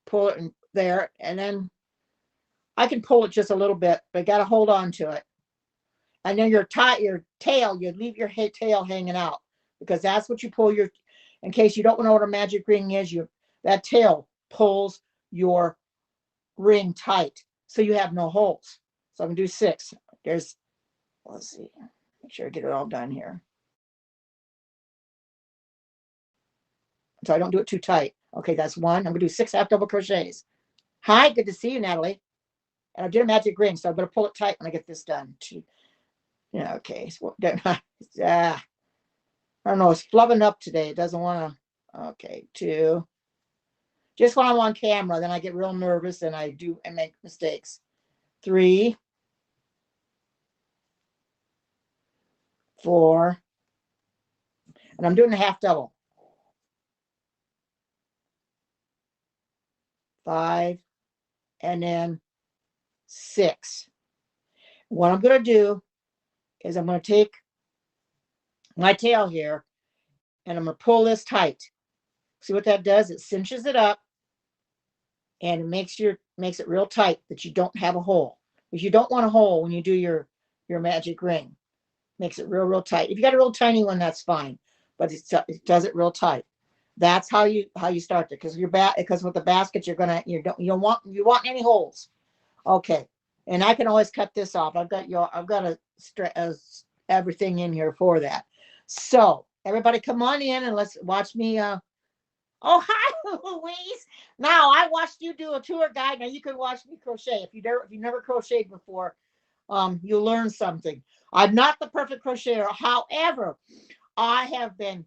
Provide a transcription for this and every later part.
pull it in there, and then I can pull it just a little bit, but I got to hold on to it. And then your tail, you leave your tail hanging out, because that's what you pull your, in case you don't know what a magic ring is, that tail pulls your ring tight, so you have no holes. So I'm gonna do 6. Let's see, make sure I get it all done here, so I don't do it too tight. Okay, that's 1. I'm gonna do 6 half double crochets. Hi, good to see you, Natalie. And I did a magic ring, so I'm gonna pull it tight when I get this done. Yeah, okay. So, I don't know. It's flubbing up today. It doesn't want to. Okay, 2. Just when I'm on camera, then I get real nervous and I make mistakes. 3, 4, and I'm doing a half double. 5, and then 6. What I'm going to do is I'm going to take my tail here and I'm going to pull this tight. See what that does? It cinches it up and it makes it real tight that you don't have a hole. Because you don't want a hole when you do your magic ring. Makes it real tight. If you got a real tiny one, that's fine, but it does it real tight. That's how you start it. Because with the basket you don't want any holes. Okay, and I can always cut this off. I've got everything in here for that. So everybody, come on in and let's watch me. Oh, hi, Louise. Now I watched you do a tour guide. Now you can watch me crochet. If you never crocheted before, you'll learn something. I'm not the perfect crocheter. However, I have been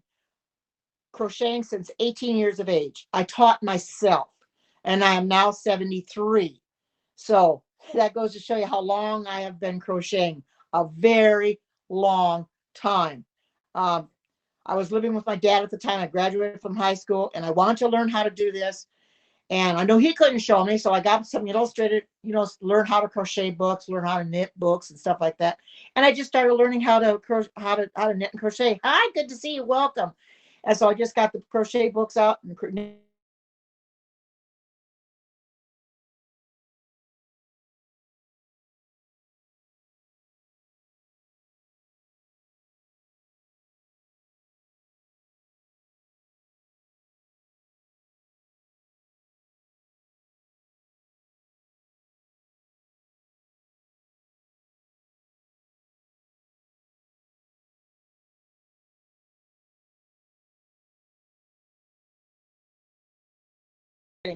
crocheting since 18 years of age. I taught myself, and I am now 73. So that goes to show you how long I have been crocheting. A very long time. I was living with my dad at the time. I graduated from high school, and I wanted to learn how to do this. And I know he couldn't show me, so I got some illustrated, learn how to crochet books, learn how to knit books and stuff like that. And I just started learning how to knit and crochet. Hi, good to see you. Welcome. And so I just got the crochet books out and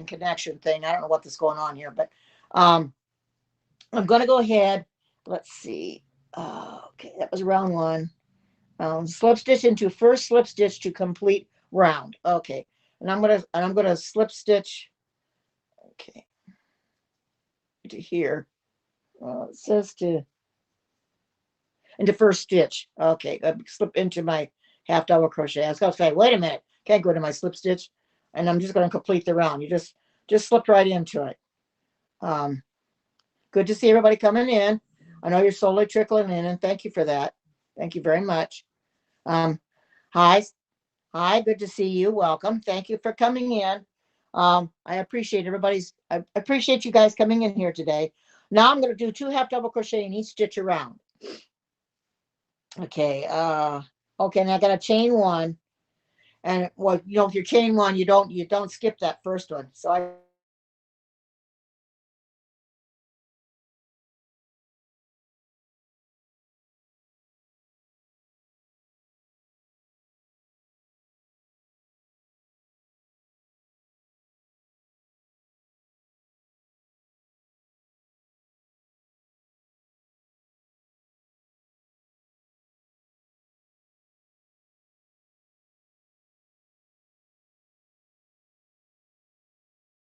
connection thing. I don't know what's going on here, but I'm going to go ahead. Let's see. Okay, that was round 1. Slip stitch into first slip stitch to complete round. Okay, and I'm gonna slip stitch. Okay, to here. It says to into first stitch. Okay, slip into my half double crochet. I was gonna say, wait a minute, can't go to my slip stitch, and I'm just gonna complete the round. You just slipped right into it. Good to see everybody coming in. I know you're slowly trickling in, and thank you for that. Thank you very much. Hi, good to see you. Welcome. Thank you for coming in. I appreciate I appreciate you guys coming in here today. Now I'm going to do 2 half double crochet in each stitch around. Okay. Okay. And I got to chain 1. And well, if you're chain 1, you don't skip that first one. So I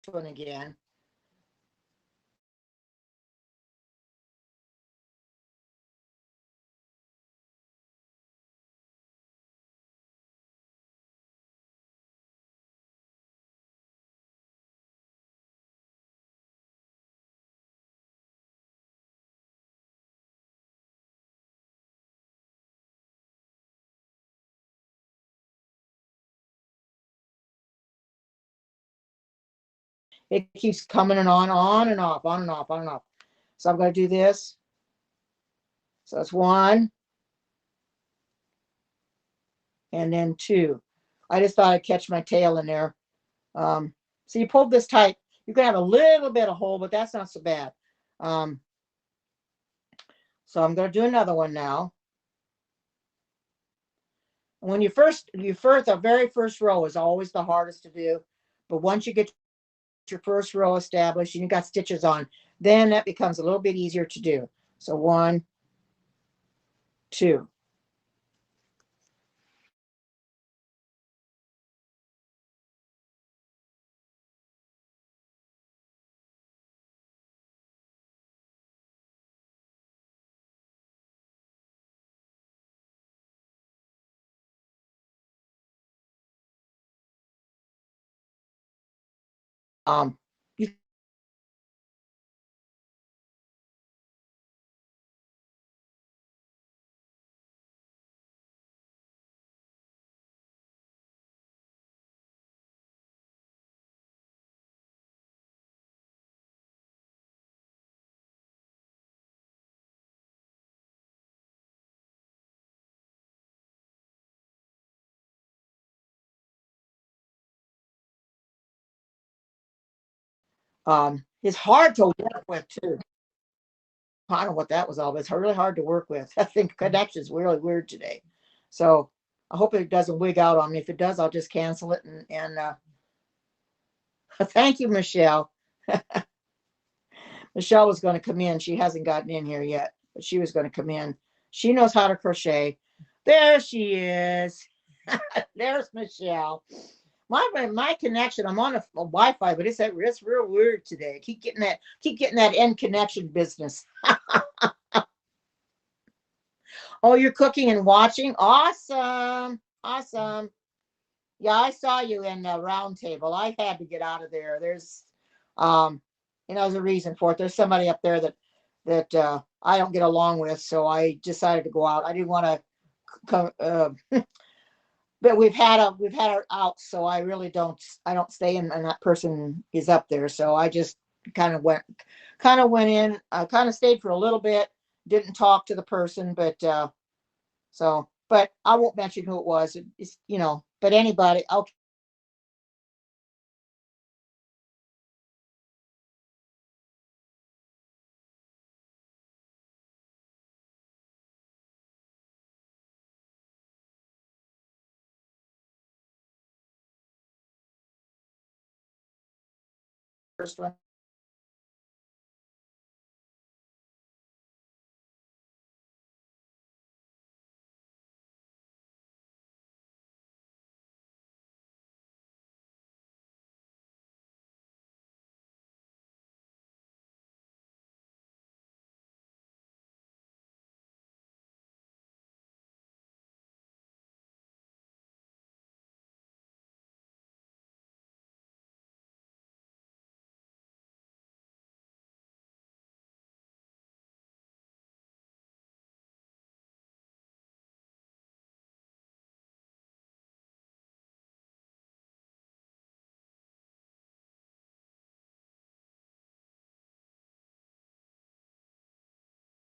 one again. It keeps coming and on and off, on and off, on and off. So I'm going to do this. So that's 1 and then 2. I just thought I'd catch my tail in there. So you pulled this tight. You can have a little bit of hole, but that's not so bad. So I'm going to do another one now. When the very first row is always the hardest to do. But once you get your first row established and you got stitches on, then that becomes a little bit easier to do. So 1, 2. You It's hard to work with too. I don't know what that was all, but it's really hard to work with. I think connection is really weird today. So I hope it doesn't wig out on me. If it does, I'll just cancel it. And thank you, Michelle. Michelle was going to come in. She hasn't gotten in here yet, but she was going to come in. She knows how to crochet. There she is. There's Michelle. My connection. I'm on a Wi-Fi, but it's real weird today. Keep getting that end connection business. Oh, you're cooking and watching. Awesome, awesome. Yeah, I saw you in the round table. I had to get out of there. There's, there's a reason for it. There's somebody up there that I don't get along with, so I decided to go out. I didn't want to come. But we've had our outs, so I don't stay in, and that person is up there. So I just kind of went in. I kind of stayed for a little bit, didn't talk to the person, but I won't mention who it was. It's, but anybody. Okay. First one.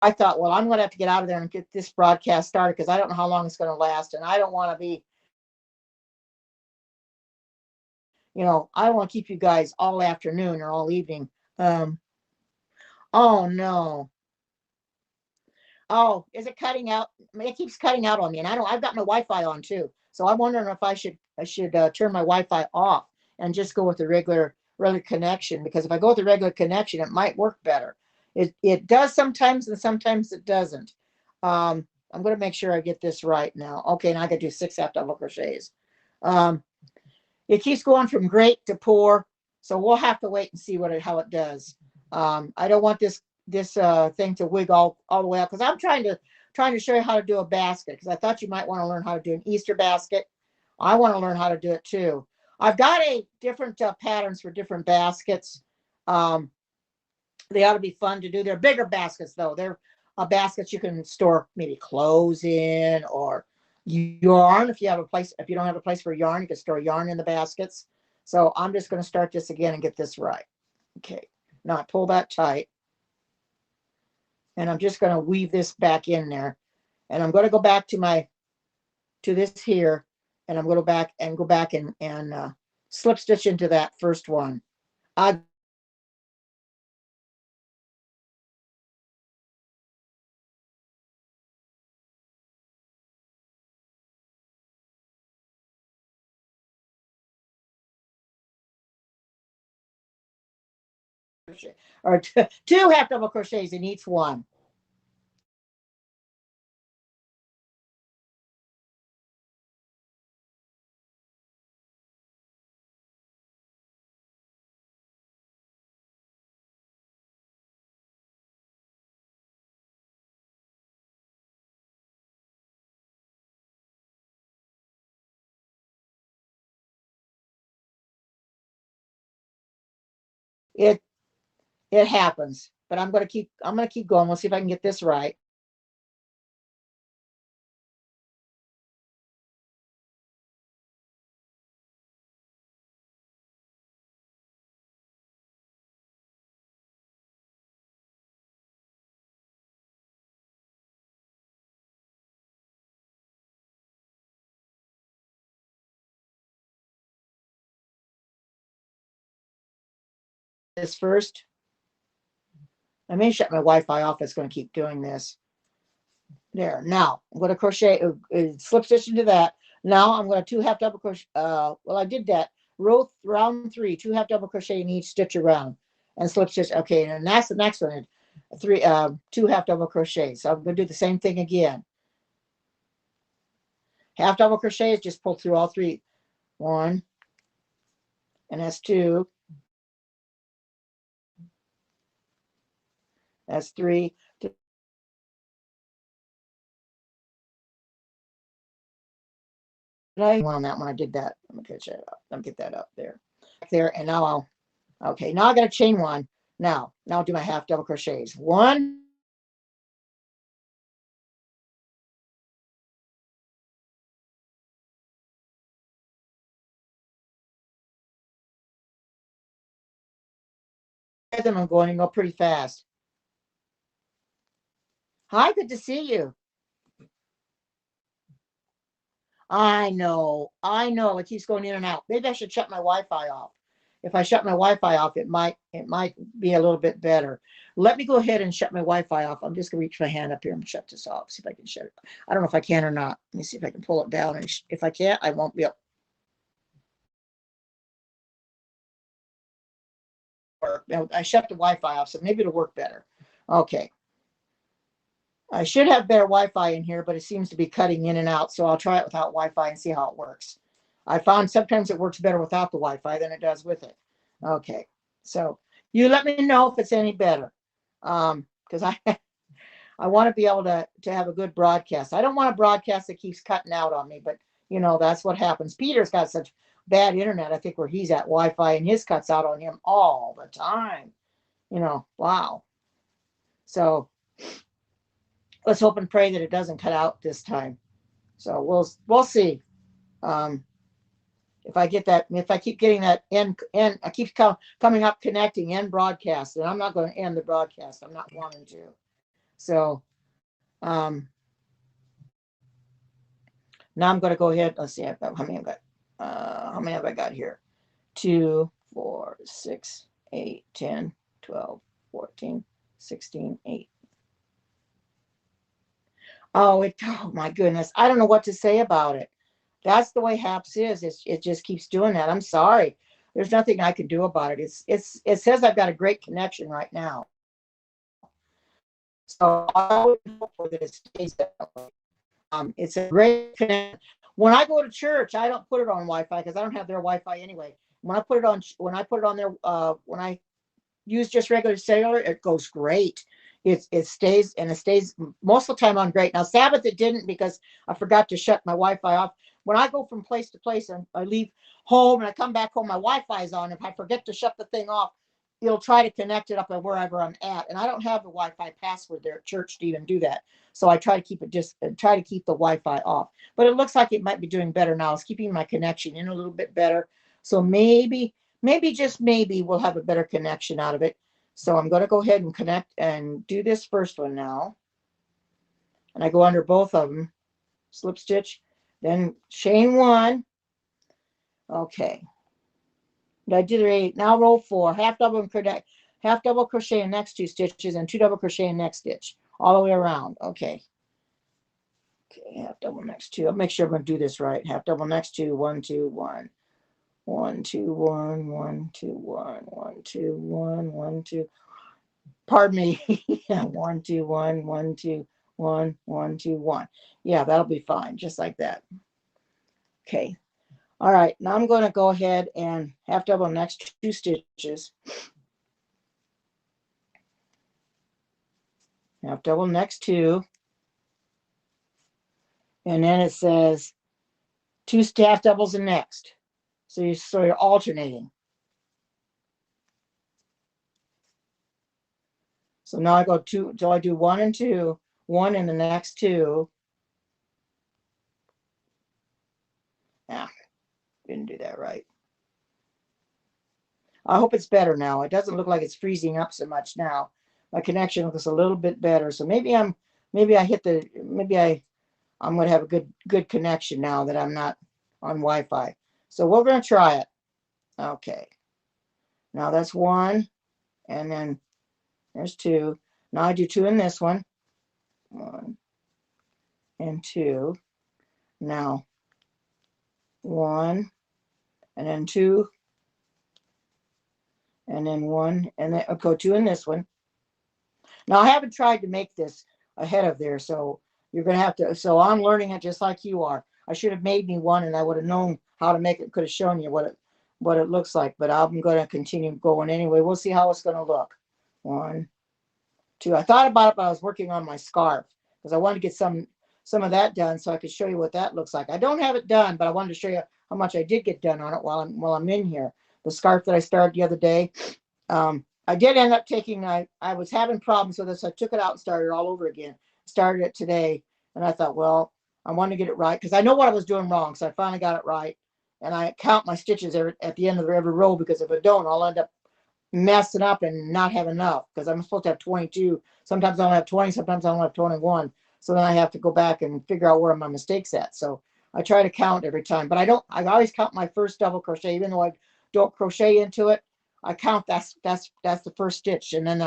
I thought, well, I'm going to have to get out of there and get this broadcast started because I don't know how long it's going to last, and I don't want to be, I don't want to keep you guys all afternoon or all evening. Oh no. Oh, is it cutting out? It keeps cutting out on me, and I've got my Wi-Fi on too, so I'm wondering if I should turn my Wi-Fi off and just go with the regular connection, because if I go with the regular connection, it might work better. It does sometimes, and sometimes it doesn't. I'm going to make sure I get this right now. Okay, now I got to do 6 half double crochets. It keeps going from great to poor, so we'll have to wait and see how it does. I don't want this thing to wig all the way up, because I'm trying to show you how to do a basket, because I thought you might want to learn how to do an Easter basket. I want to learn how to do it too. I've got different patterns for different baskets. They ought to be fun to do. They're bigger baskets though. They're baskets you can store maybe clothes in, or yarn. If you don't have a place for yarn, you can store yarn in the baskets. So I'm just going to start this again and get this right. Okay, now I pull that tight, and I'm just going to weave this back in there, and I'm going to go back to this here, and I'm going to go back and slip stitch into that first one. I or two half double crochets in each one. It it happens, but I'm going to keep going. We'll see if I can get this right. This first. I may shut my Wi-Fi off. It's going to keep doing this. There. Now I'm going to crochet, slip stitch into that. Now I'm going to two half double crochet. Well, I did that. Round 3, two half double crochet in each stitch around, and slip stitch. Okay, and that's the next one. Two half double crochets. So I'm going to do the same thing again. Half double crochets. Just pull through all 3. 1, and that's 2. That's 3. Did I on that one? I did that. Let me catch that up. Let me get that up there. There, and now I'll. Okay, now I got to chain one. Now I'll do my half double crochets. 1. I'm going to go pretty fast. Hi, good to see you. I know. It keeps going in and out. Maybe I should shut my Wi-Fi off. If I shut my Wi-Fi off, it might be a little bit better. Let me go ahead and shut my Wi-Fi off. I'm just gonna reach my hand up here and shut this off. See if I can shut it. I don't know if I can or not. Let me see if I can pull it down. And if I can't, I won't be able. I shut the Wi-Fi off, so maybe it'll work better. Okay. I should have better Wi-Fi in here, but it seems to be cutting in and out. So I'll try it without Wi-Fi and see how it works. I found sometimes it works better without the Wi-Fi than it does with it. Okay, so you let me know if it's any better, because I want to be able to have a good broadcast. I don't want a broadcast that keeps cutting out on me, but that's what happens. Peter's got such bad internet. I think where he's at Wi-Fi, and his cuts out on him all the time. Wow. So let's hope and pray that it doesn't cut out this time. So we'll see. If I keep getting that end, I keep coming up connecting end broadcast, and I'm not going to end the broadcast. I'm not wanting to. So now I'm going to go ahead. Let's see how many I've got. How many have I got here? 2, 4, 6, 8, 10, 12, 14, 16, 8. Oh, my goodness. I don't know what to say about it. That's the way HAPS is. It just keeps doing that. I'm sorry. There's nothing I can do about it. It says I've got a great connection right now. So I would hope that it stays that way. It's a great connection. When I go to church, I don't put it on Wi-Fi because I don't have their Wi-Fi anyway. When I put it on there, when I use just regular cellular, it goes great. It stays most of the time on great. Now Sabbath it didn't because I forgot to shut my Wi-Fi off. When I go from place to place and I leave home and I come back home, my Wi-Fi is on. If I forget to shut the thing off, it'll try to connect it up at wherever I'm at. And I don't have the Wi-Fi password there at church to even do that. So I try to keep the Wi-Fi off. But it looks like it might be doing better now. It's keeping my connection in a little bit better. So maybe maybe, just maybe, we'll have a better connection out of it. So I'm going to go ahead and connect and do this first one now. And I go under both of them, slip stitch, then chain 1. Okay. I did 8. Now roll 4, half double and connect, half double crochet in next 2 stitches and 2 double crochet in next stitch, all the way around. Okay. Okay, half double next 2. I'll make sure I'm going to do this right. Half double next 2, 1, 2, 1. 1, 2, 1, 1, 2, 1, 1, 2, 1, 1, 2. Pardon me. 1, 2, 1, 1, 2, 1, 1, 2, 1. Yeah, that'll be fine, just like that. Okay. All right, now I'm going to go ahead and half double next 2 stitches. Half double next 2. And then it says 2 half doubles in next. So you're alternating. So now I go 2 till I do 1 and 2, 1 in the next 2. Ah, didn't do that right. I hope it's better now. It doesn't look like it's freezing up so much now. My connection looks a little bit better. So maybe I'm going to have a good connection now that I'm not on Wi-Fi. So we're going to try it. Okay. Now that's 1, and then there's 2. Now I do 2 in this one. 1 and 2. Now 1 and then 2 and then 1 and then I'll go 2 in this one. Now I haven't tried to make this ahead of there, so you're going to have to, so I'm learning it just like you are. I should have made me one and I would have known how to make it, could have shown you what it looks like, but I'm going to continue going anyway. We'll see how it's going to look. 1, 2. I thought about it, but I was working on my scarf because I wanted to get some of that done so I could show you what that looks like. I don't have it done, but I wanted to show you how much I did get done on it while I'm in here. The scarf that I started the other day, I did end up taking, I was having problems with this. I took it out and started all over again. Started it today, and I thought, well, I want to get it right because I know what I was doing wrong. So I finally got it right, and I count my stitches at the end of every row, because if I don't, I'll end up messing up and not have enough, because I'm supposed to have 22. Sometimes I don't have 20, sometimes I don't have 21. So then I have to go back and figure out where my mistakes at. So I try to count every time, but I always count my first double crochet, even though I don't crochet into it. I count that's the first stitch, and then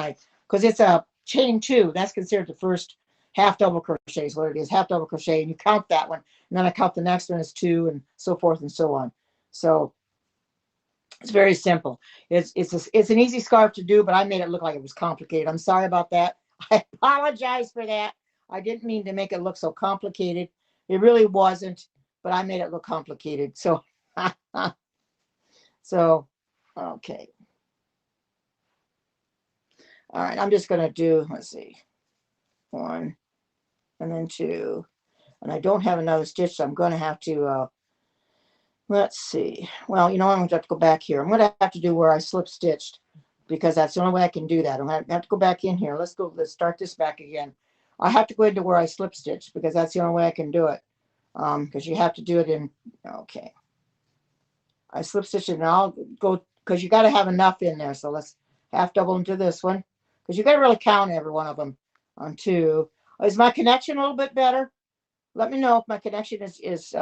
because it's a chain 2, that's considered the first half double crochet is what it is, half double crochet, and you count that one, and then I count the next one as 2, and so forth and so on. So it's very simple. It's an easy scarf to do, but I made it look like it was complicated. I'm sorry about that. I apologize for that. I didn't mean to make it look so complicated. It really wasn't, but I made it look complicated. So so okay. All right, I'm just going to do, let's see, 1 and then 2. And I don't have another stitch, so I'm going to have to, let's see. Well, I'm going to have to go back here. I'm going to have to do where I slip stitched, because that's the only way I can do that. I'm going to have to go back in here. Let's start this back again. I have to go into where I slip stitched, because that's the only way I can do it. Because you have to do it in, okay. I slip stitched it, and I'll go, because you got to have enough in there. So let's half double into this one, because you got to really count every one of them on 2. Is my connection a little bit better? Let me know if my connection is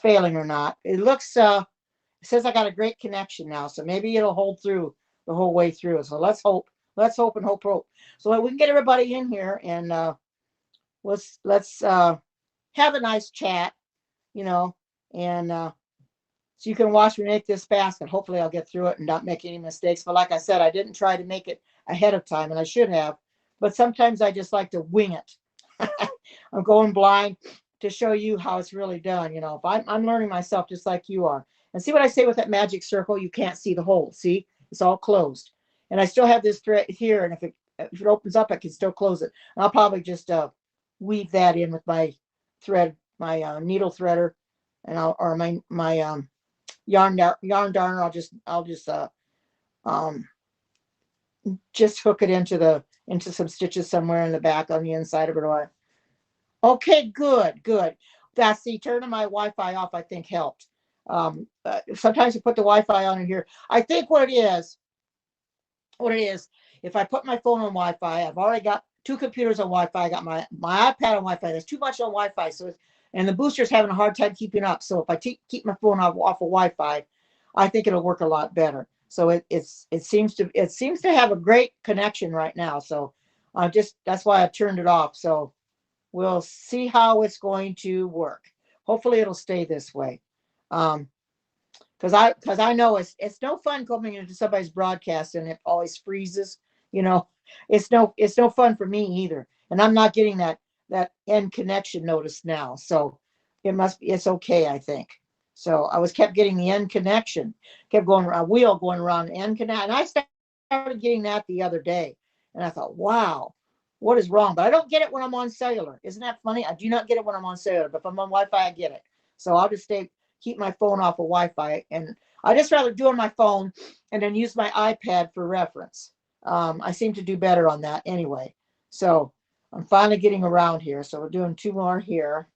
failing or not. It looks, it says I got a great connection now, so maybe it'll hold through the whole way through. So let's hope and hope. So we can get everybody in here, and let's have a nice chat, and so you can watch me make this basket. Hopefully I'll get through it and not make any mistakes. But like I said, I didn't try to make it ahead of time, and I should have. But sometimes I just like to wing it. I'm going blind to show you how it's really done. If I'm learning myself just like you are. And see what I say with that magic circle? You can't see the hole. See? It's all closed. And I still have this thread here, and if it opens up, I can still close it. And I'll probably just weave that in with my thread, my needle threader, and or my yarn darner. I'll just hook it into some stitches somewhere in the back on the inside of it. Okay, good. That's the turning my Wi-Fi off, I think, helped. Sometimes you put the Wi-Fi on in here. I think what it is, if I put my phone on Wi-Fi, I've already got two computers on Wi-Fi. I got my iPad on Wi-Fi. There's too much on Wi-Fi, so and the booster's having a hard time keeping up. So if I keep my phone off of Wi-Fi, I think it'll work a lot better. So it seems to have a great connection right now. So that's why I turned it off. So we'll see how it's going to work. Hopefully it'll stay this way. Because I know it's no fun coming into somebody's broadcast and it always freezes. You know, it's no fun for me either. And I'm not getting that end connection notice now. So it's okay, I think. So I kept getting the end connection, kept going around, wheel going around end connect, and I started getting that the other day, and I thought, wow, what is wrong? But I don't get it when I'm on cellular. Isn't that funny? I do not get it when I'm on cellular, but if I'm on Wi-Fi, I get it. So I'll just keep my phone off of Wi-Fi, and I just rather do on my phone and then use my iPad for reference. I seem to do better on that anyway. So I'm finally getting around here. So we're doing two more here,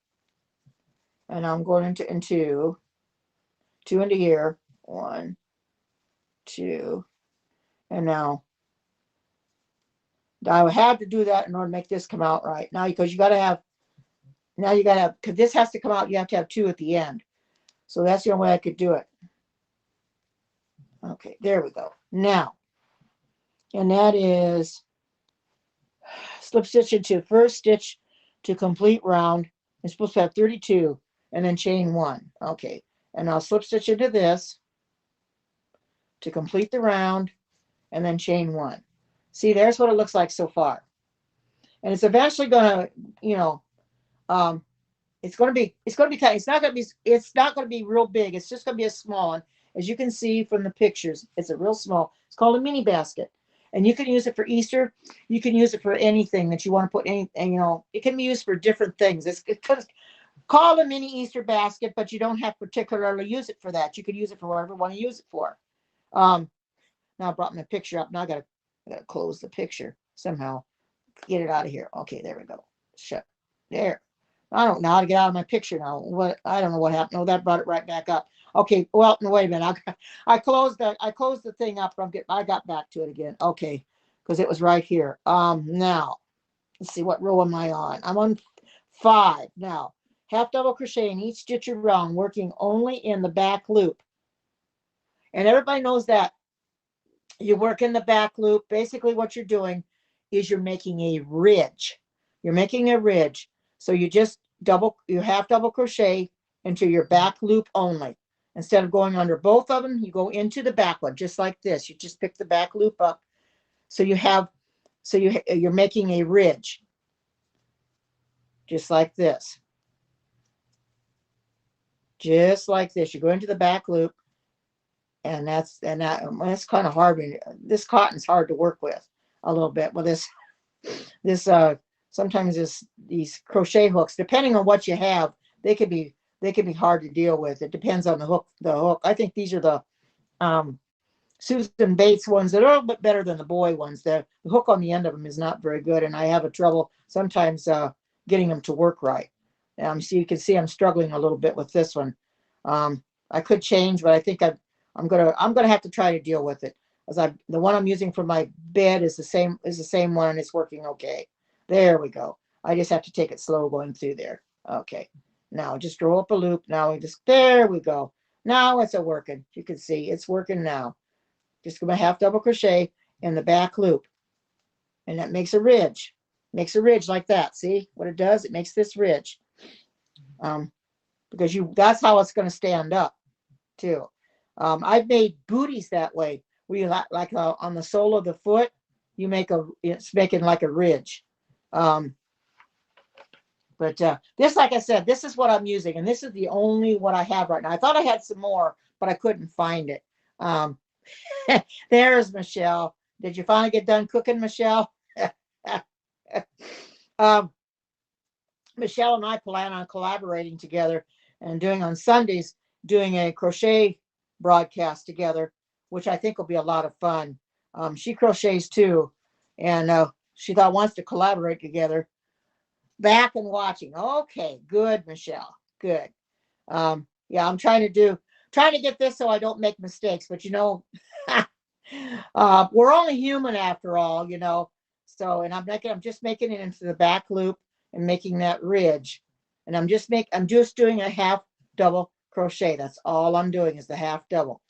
and I'm going into two into here, 1, 2, and now I would have to do that in order to make this come out right now, because because this has to come out, you have to have 2 at the end. So that's the only way I could do it. Okay, there we go. Now, and that is slip stitch into first stitch to complete round. It's supposed to have 32 and then chain 1. Okay, and I'll slip stitch into this to complete the round and then chain 1. See, there's what it looks like so far. And it's eventually going to, it's going to be tight. It's not going to be real big. It's just going to be a small one. As you can see from the pictures, it's a real small. It's called a mini basket. And you can use it for Easter. You can use it for anything that you want to put in. And, it can be used for different things. It's called a mini Easter basket, but you don't have to particularly use it for that. You can use it for whatever you want to use it for. Now I brought my picture up. Now I gotta close the picture somehow. Get it out of here. Okay, there we go. Shut. There. I don't know how to get out of my picture now. I don't know what happened. No, that brought it right back up. Okay, well, no, wait a minute. I closed the thing up. I got back to it again. Okay, because it was right here. Now, let's see, what row am I on? I'm on 5 now. Half double crochet in each stitch around, working only in the back loop. And everybody knows that you work in the back loop. Basically, what you're doing is you're making a ridge. You're making a ridge. So you half double crochet into your back loop only. Instead of going under both of them, you go into the back one, just like this. You just pick the back loop up. So you're making a ridge, just like this. Just like this. You go into the back loop, and that's kind of hard. This cotton's hard to work with a little bit. Well, sometimes these crochet hooks, depending on what you have, they could be hard to deal with. It depends on the hook. I think these are the Susan Bates ones that are a little bit better than the boy ones. The hook on the end of them is not very good, and I have a trouble sometimes getting them to work right. So you can see I'm struggling a little bit with this one. I could change, but I think I'm gonna have to try to deal with it. The one I'm using for my bed is the same one, and it's working okay. There we go. I just have to take it slow going through there. Okay. Now just roll up a loop. Now there we go. Now it's working. You can see it's working now. Just go half double crochet in the back loop, and that makes a ridge. Makes a ridge like that. See what it does? It makes this ridge. Because that's how it's going to stand up too. I've made booties that way, where you like on the sole of the foot, it's making like a ridge. But this, like I said, this is what I'm using, and this is the only one I have right now. I thought I had some more, but I couldn't find it. There's Michelle. Did you finally get done cooking, Michelle? Michelle and I plan on collaborating together and doing on Sundays, doing a crochet broadcast together, which I think will be a lot of fun. She crochets too, and she wants to collaborate together. Back and watching. Okay, good, Michelle. Good. Yeah, I'm trying to do trying to get this so I don't make mistakes. But we're only human after all, So, and I'm just making it into the back loop and making that ridge. And I'm just doing a half double crochet. That's all I'm doing is the half double.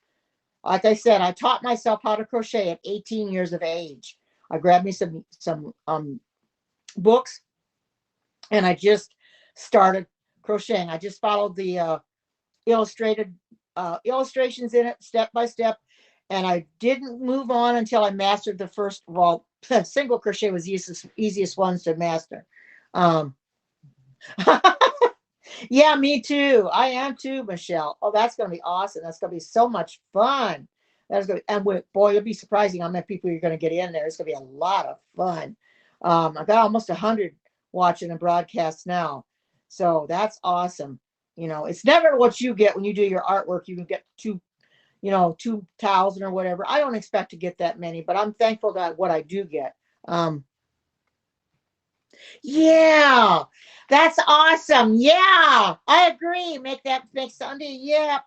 Like I said, I taught myself how to crochet at 18 years of age. I grabbed me some books, and I just started crocheting. I just followed the illustrated illustrations in it step by step, and I didn't move on until I mastered the first. Well, single crochet was the easiest ones to master. Um, yeah, me too. I am too, Michelle. Oh, that's going to be awesome. That's going to be so much fun. That's going to, and boy, it'll be surprising how many people you're going to get in there. It's going to be a lot of fun. I've got almost 100 watching the broadcast now, so that's awesome. It's never what you get when you do your artwork. You can get 2,000 or whatever. I don't expect to get that many, but I'm thankful that what I do get. Yeah, that's awesome. Yeah, I agree. Make Sunday. Yep.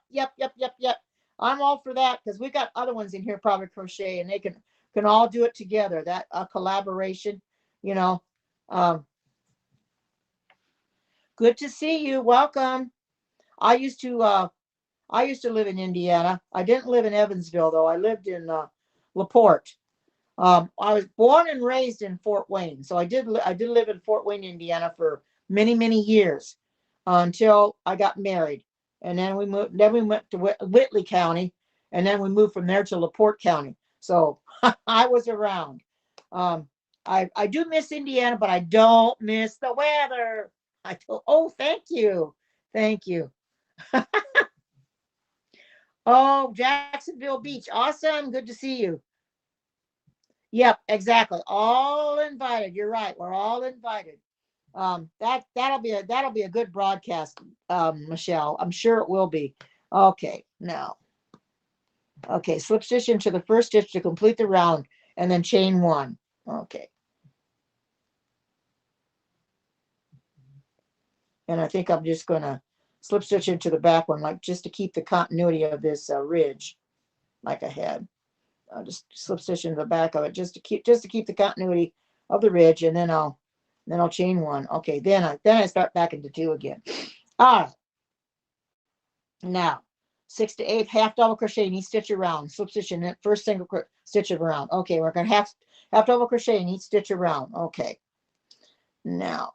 I'm all for that because we got other ones in here probably crochet and they can all do it together. That collaboration, you know. Um, Good to see you. Welcome. I used to live in Indiana. I didn't live in Evansville though. I lived in LaPorte. I was born and raised in Fort Wayne, so I did live in Fort Wayne, Indiana, for many many years until I got married, and then we moved. Then we went to Whitley County, and then we moved from there to LaPorte County. So I was around. Um, I do miss Indiana, but I don't miss the weather. Oh, thank you. Oh, Jacksonville Beach, awesome, good to see you. Yep, exactly. All invited. You're right. We're all invited. That'll be a good broadcast, Michelle. I'm sure it will be. Okay, now. Okay, slip stitch into the first stitch to complete the round and then chain one. Okay. And I think I'm just gonna slip stitch into the back one, like just to keep the continuity of this ridge, like I had. I'll just slip stitch into the back of it just to keep the continuity of the ridge, and then I'll chain one. Okay, then I start back into two again. All right. Now 6 to 8 half double crochet in each stitch around, slip stitch in that first single stitch around. Okay, we're gonna half double crochet in each stitch around. Okay, now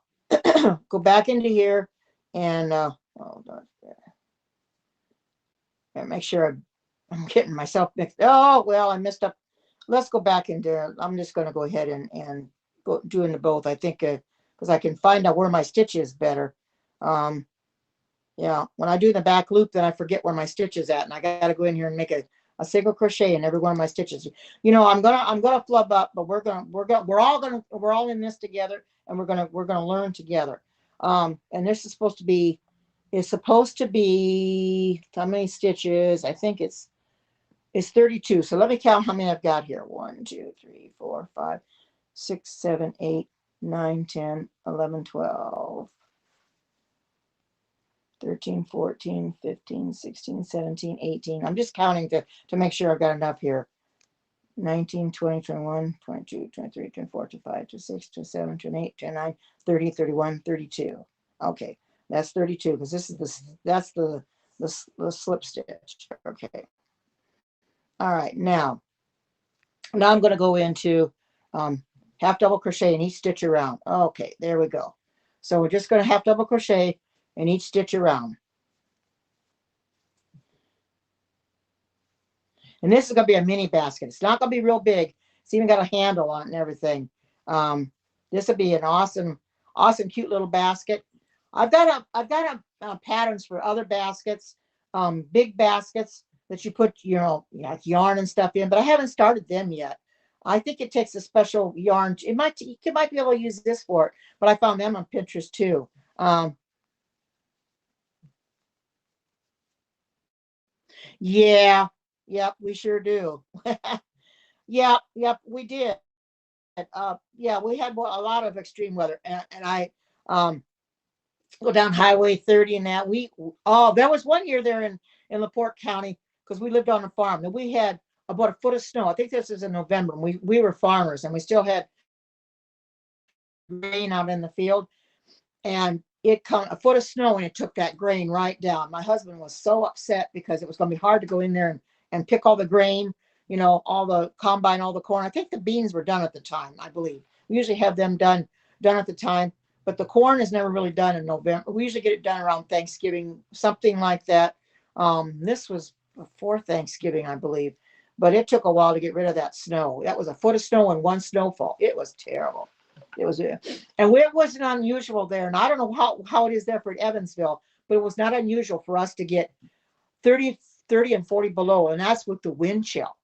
go back into here and make sure I'm getting myself mixed. Oh well, I messed up. Let's go back into. I'm just going to go ahead and go doing the both. I think because I can find out where my stitch is better. Yeah, when I do the back loop, then I forget where my stitch is at, and I got to go in here and make a single crochet in every one of my stitches. I'm gonna flub up, but we're all in this together, and we're gonna learn together. And this is supposed to be how many stitches? I think it's 32. So let me count how many I've got here. 1, 2, 3, 4, 5, 6, 7, 8, 9, 10, 11, 12, 13, 14, 15, 16, 17, 18. I'm just counting to make sure I've got enough here. 19, 20, 21, 22, 23, 24, 25, 26, 27, 28, 29, 30, 31, 32. Okay, that's 32 because that's the slip stitch. Okay. All right, now I'm going to go into half double crochet in each stitch around. Okay, there we go. So we're just going to half double crochet in each stitch around. And this is going to be a mini basket. It's not going to be real big. It's even got a handle on it and everything. This will be an awesome, cute little basket. I've got patterns for other baskets, big baskets that you put, like yarn and stuff in, but I haven't started them yet. I think it takes a special yarn. You might be able to use this for it, but I found them on Pinterest too. Yeah, yep, we sure do. Yep, we did. Yeah, we had a lot of extreme weather, and I go down Highway 30 and that. There was one year there in LaPorte County because we lived on a farm, and we had about a foot of snow. I think this is in November. And we were farmers, and we still had grain out in the field, and it come a foot of snow, and it took that grain right down. My husband was so upset because it was going to be hard to go in there and pick all the grain, all the combine, all the corn. I think the beans were done at the time, I believe. We usually have them done at the time, but the corn is never really done in November. We usually get it done around Thanksgiving, something like that. This was before Thanksgiving, I believe, but it took a while to get rid of that snow. That was a foot of snow and one snowfall. It was terrible. It was, and it wasn't unusual there. And I don't know how it is there for Evansville, but it was not unusual for us to get 30 and 40 below. And that's with the wind chill.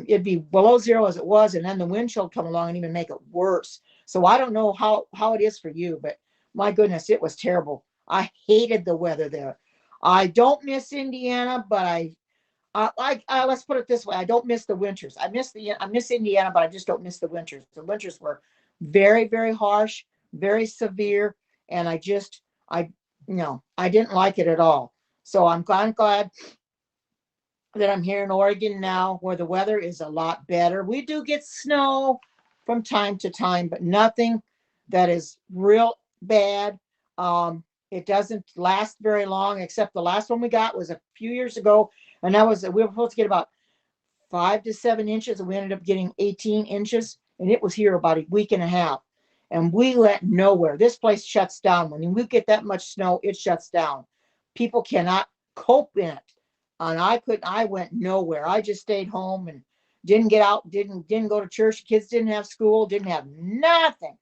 It'd be below zero as it was. And then the wind chill come along and even make it worse. So I don't know how it is for you, but my goodness, it was terrible. I hated the weather there. I don't miss Indiana, but let's put it this way. I don't miss the winters. I miss Indiana, but I just don't miss the winters. The winters were very, very harsh, very severe. And I didn't like it at all. So I'm glad that I'm here in Oregon now, where the weather is a lot better. We do get snow from time to time, but nothing that is real bad. It doesn't last very long, except the last one we got was a few years ago. And we were supposed to get about 5 to 7 inches, and we ended up getting 18 inches. And it was here about a week and a half. And we went nowhere. This place shuts down. When we get that much snow, it shuts down. People cannot cope in it. And I went nowhere. I just stayed home and didn't get out, didn't go to church. Kids didn't have school, didn't have nothing.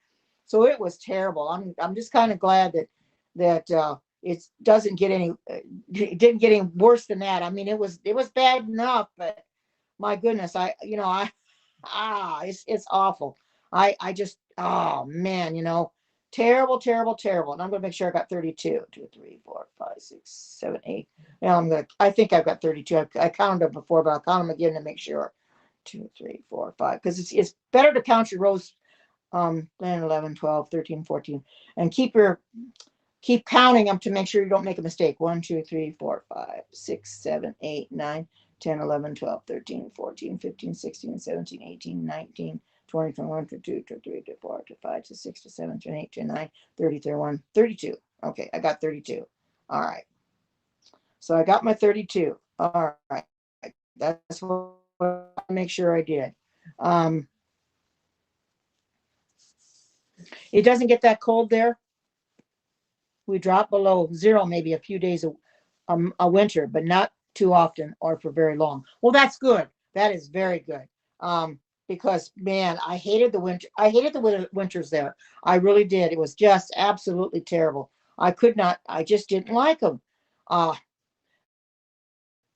So it was terrible. I'm just kind of glad that it didn't get any worse than that. I mean, it was bad enough, but my goodness, it's awful. I just, oh man, terrible, terrible, terrible. And I'm going to make sure I got 32, 2, 3, 4, 5, 6, 7, 8. Now I think I've got 32. I counted them before, but I'll count them again to make sure. 2, 3, 4, 5, because it's better to count your rows, 10, 11, 12, 13, 14, and keep counting them to make sure you don't make a mistake. 1, 2, 3, 4, 5, 6, 7, 8, 9, 10, 11, 12, 13, 14, 15, 16, 17, 18, 19, 20, 21, 22, 23, 24, 25, 26, 27, 28, 29, 30, 31, 32. Okay, I got 32. All right. So I got my 32. All right. That's what I make sure I did. It doesn't get that cold there. We drop below zero maybe a few days a winter, but not too often or for very long. Well, that's good. That is very good. Because man, I hated the winter. I hated the winters there. I really did. It was just absolutely terrible. I just didn't like them.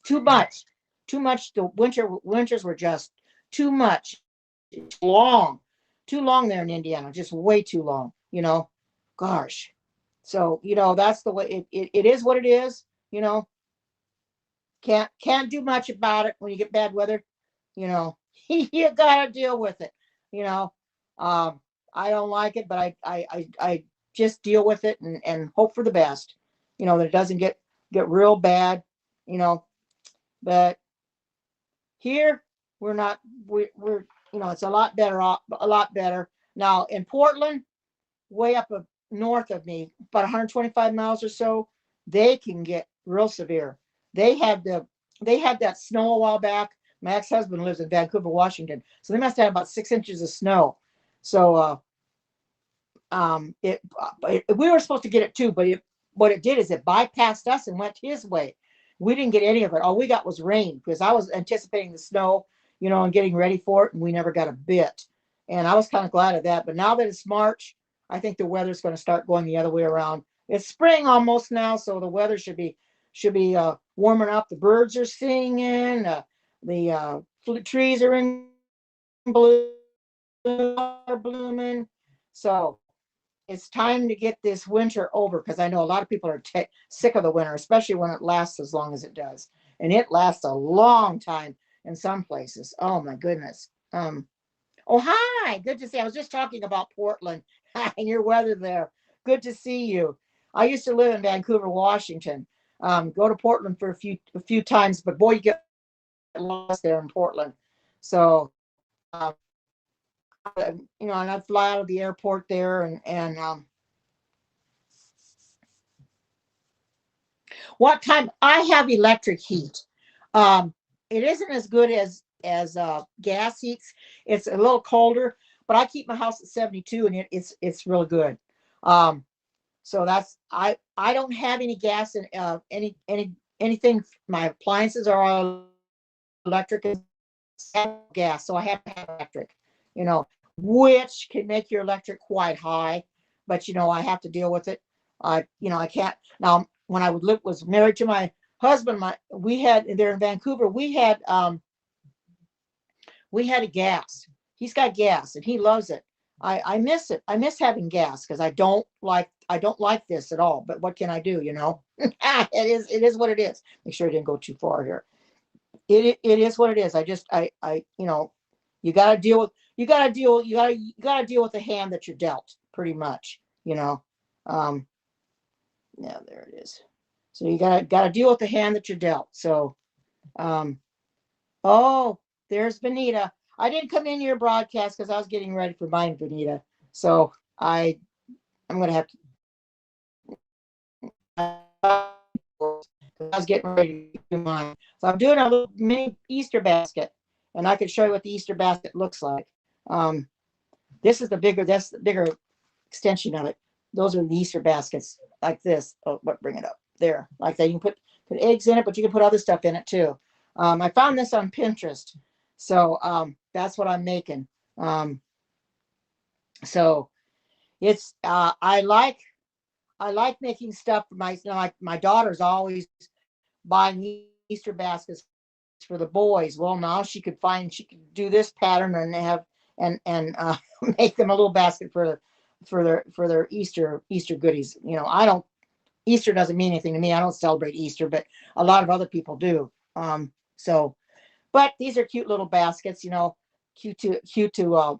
Too much. The winters were just too much. Long. Too long there in Indiana. Just way too long, Gosh. So, that's the way it is what it is, Can't do much about it when you get bad weather, you gotta deal with it, I don't like it, but I just deal with it and hope for the best, that it doesn't get real bad, but here we're it's a lot better now in Portland, way up north of me, about 125 miles or so. They can get real severe. They had that snow a while back. My ex-husband lives in Vancouver, Washington, so they must have about 6 inches of snow. So we were supposed to get it too, but what it did is it bypassed us and went his way. We didn't get any of it. All we got was rain, because I was anticipating the snow, and getting ready for it, and we never got a bit. And I was kind of glad of that. But now that it's March, I think the weather's going to start going the other way around. It's spring almost now, so the weather should be warming up. The birds are singing. The trees are in bloom, are blooming. So it's time to get this winter over, because I know a lot of people are sick of the winter, especially when it lasts as long as it does. And it lasts a long time in some places. Oh my goodness. Oh, hi. Good to see you. I was just talking about Portland and your weather there. Good to see you. I used to live in Vancouver, Washington. Go to Portland for a few times, but boy, you get lost there in Portland. So, and I fly out of the airport there, and what time I have electric heat. It isn't as good as gas heats. It's a little colder, but I keep my house at 72, and it's really good. Um, so I don't have any gas and anything. My appliances are all electric and gas, so I have to have electric. You know, which can make your electric quite high, but I have to deal with it. I can't now. When I was married to my husband, we had there in Vancouver, we had a gas. He's got gas and he loves it. I miss it. I miss having gas because I don't like this at all. But what can I do? It is what it is. Make sure I didn't go too far here. It is what it is. I just you got to deal with you got to deal with the hand that you're dealt, pretty much. Um, yeah, there it is. So you got to deal with the hand that you're dealt. So, um, oh, there's Benita. I didn't come in your broadcast because I was getting ready for mine, Benita. So I'm gonna have to. I was getting ready to do mine. So I'm doing a little mini Easter basket, and I can show you what the Easter basket looks like. Um, that's the bigger extension of it. Those are the Easter baskets like this. Oh, bring it up there like that. You can put eggs in it, but you can put other stuff in it too. I found this on Pinterest, so that's what I'm making. Um, so it's I like making stuff for my daughter's always buying Easter baskets for the boys. Well, now she could do this pattern and make them a little basket for their Easter goodies. I don't Easter doesn't mean anything to me. I don't celebrate Easter, but a lot of other people do. So but these are cute little baskets, cute to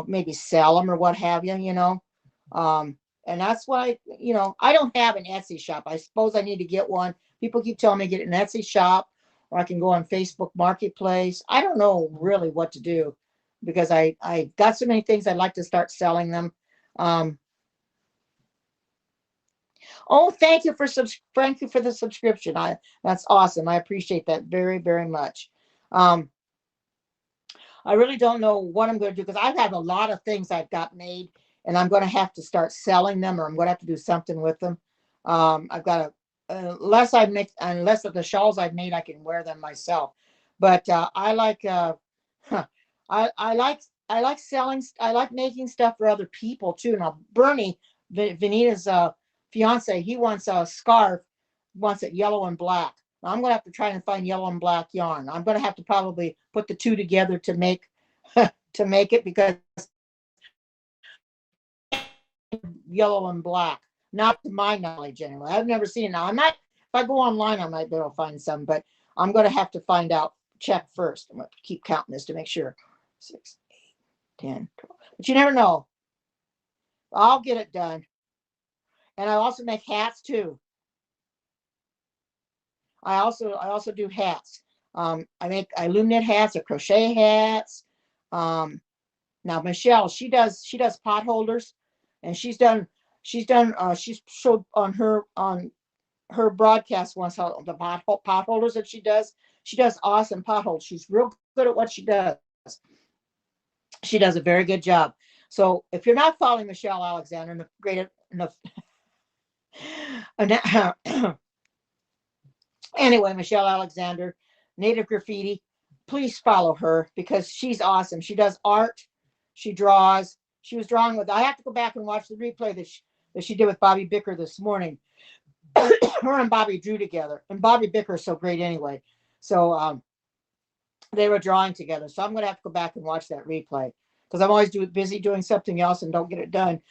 maybe sell them or what have you, and that's why I don't have an Etsy shop. I suppose I need to get one. People keep telling me to get an Etsy shop, or I can go on Facebook Marketplace. I don't know really what to do because I got so many things I'd like to start selling them. Um, oh, thank you for the subscription. That's awesome. I appreciate that very, very much. Um, I really don't know what I'm going to do because I've had a lot of things I've got made, and I'm going to have to start selling them, or I'm going to have to do something with them. I've got to unless of the shawls I've made, I can wear them myself. But I like huh, I like selling. I like making stuff for other people too. Now Bernie, Vanita's fiance, he wants a scarf, wants it yellow and black. I'm going to have to try and find yellow and black yarn. I'm going to have to probably put the two together to make to make it because yellow and black, not to my knowledge anyway. I've never seen it. Now I might, if I go online, I might be able to find some, but I'm going to have to find out. Check first. I'm going to keep counting this to make sure. 6, 8, 10, 12. But you never know. I'll get it done. And I also make hats too. I also do hats. I loom knit hats or crochet hats. Um, Now Michelle, she does pot holders, and she's showed on her broadcast once how the pot holders that she does. She does awesome pot holders. She's real good at what she does. She does a very good job. So if you're not following Michelle Alexander, and the great enough, anyway, Michelle Alexander, Native Graffiti, please follow her because she's awesome. She does art, she draws. She was drawing with. I have to go back and watch the replay that she did with Bobby Bicker this morning. Her and Bobby drew together, and Bobby Bicker is so great anyway. So they were drawing together. So I'm going to have to go back and watch that replay because I'm always busy doing something else and don't get it done.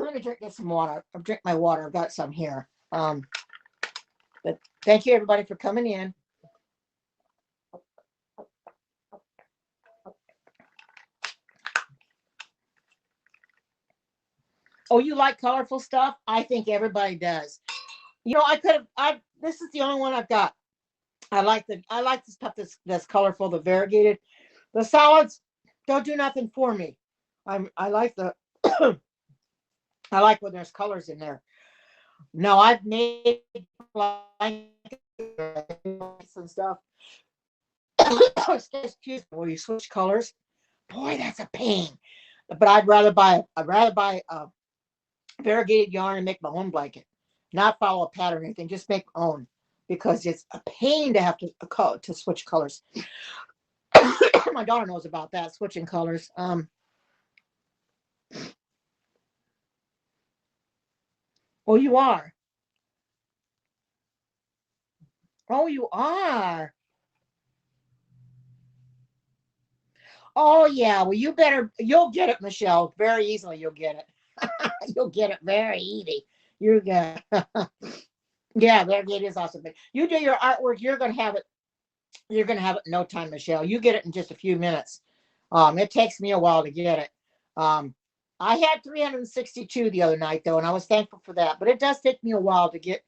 Let me get some water. I'll drink my water. I've got some here. But thank you everybody for coming in. Oh, you like colorful stuff? I think everybody does. You know, I could have. This is the only one I've got. I like the stuff that's colorful, the variegated. The solids don't do nothing for me. I like the I like when there's colors in there. No, I've made some stuff. Excuse me, where you switch colors. Boy, that's a pain. But I'd rather buy a variegated yarn and make my own blanket, not follow a pattern or anything. Just make my own because it's a pain to have to switch colors. My daughter knows about that switching colors. Oh, you are. Oh, you are. Oh, yeah. Well, you better. You'll get it, Michelle. Very easily. You'll get it. You'll get it very easy. You're gonna. Yeah, it is awesome. But you do your artwork. You're gonna have it. You're gonna have it in no time, Michelle. You get it in just a few minutes. It takes me a while to get it. Um, I had 362 the other night though, and I was thankful for that. But it does take me a while to get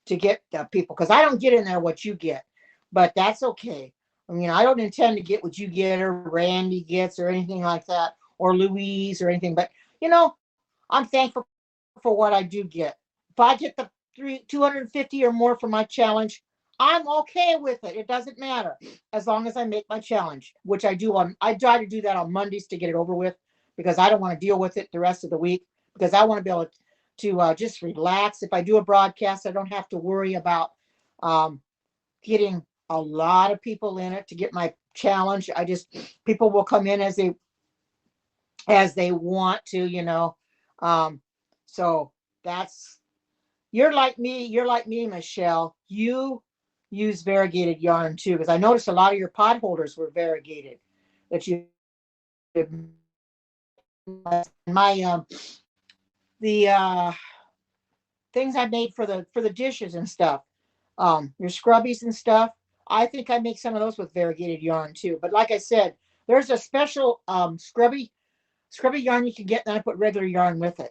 people because I don't get in there what you get, but that's okay. I mean, I don't intend to get what you get or Randy gets or anything like that or Louise or anything. But you know, I'm thankful for what I do get. If I get the 250 or more for my challenge, I'm okay with it. It doesn't matter as long as I make my challenge, which I do on. I try to do that on Mondays to get it over with because I don't want to deal with it the rest of the week because I want to be able to just relax. If I do a broadcast, I don't have to worry about um, getting a lot of people in it to get my challenge. I just people will come in as they want to, you know. Um, so that's you're like me, Michelle. You use variegated yarn too, because I noticed a lot of your pot holders were variegated. That you my the things I made for the dishes and stuff. Your scrubbies and stuff. I think I make some of those with variegated yarn too. But like I said, there's a special scrubby yarn you can get, and I put regular yarn with it.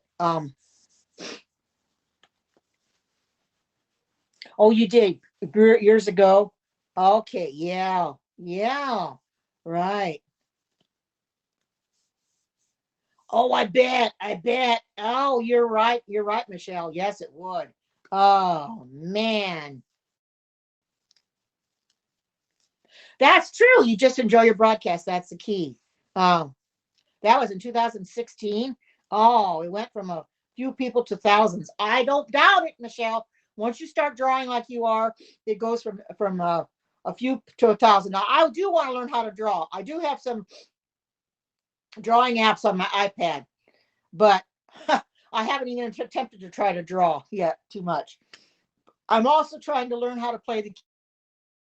Oh, you did years ago. Okay, yeah, yeah, right. Oh, I bet. Oh, you're right, Michelle. Yes, it would. Oh man, that's true. You just enjoy your broadcast. That's the key. Um, that was in 2016. Oh, it went from a few people to thousands. I don't doubt it, Michelle. Once you start drawing like you are, it goes from a few to 1,000. Now, I do want to learn how to draw. I do have some drawing apps on my iPad, but I haven't even attempted to try to draw yet too much. I'm also trying to learn how to play the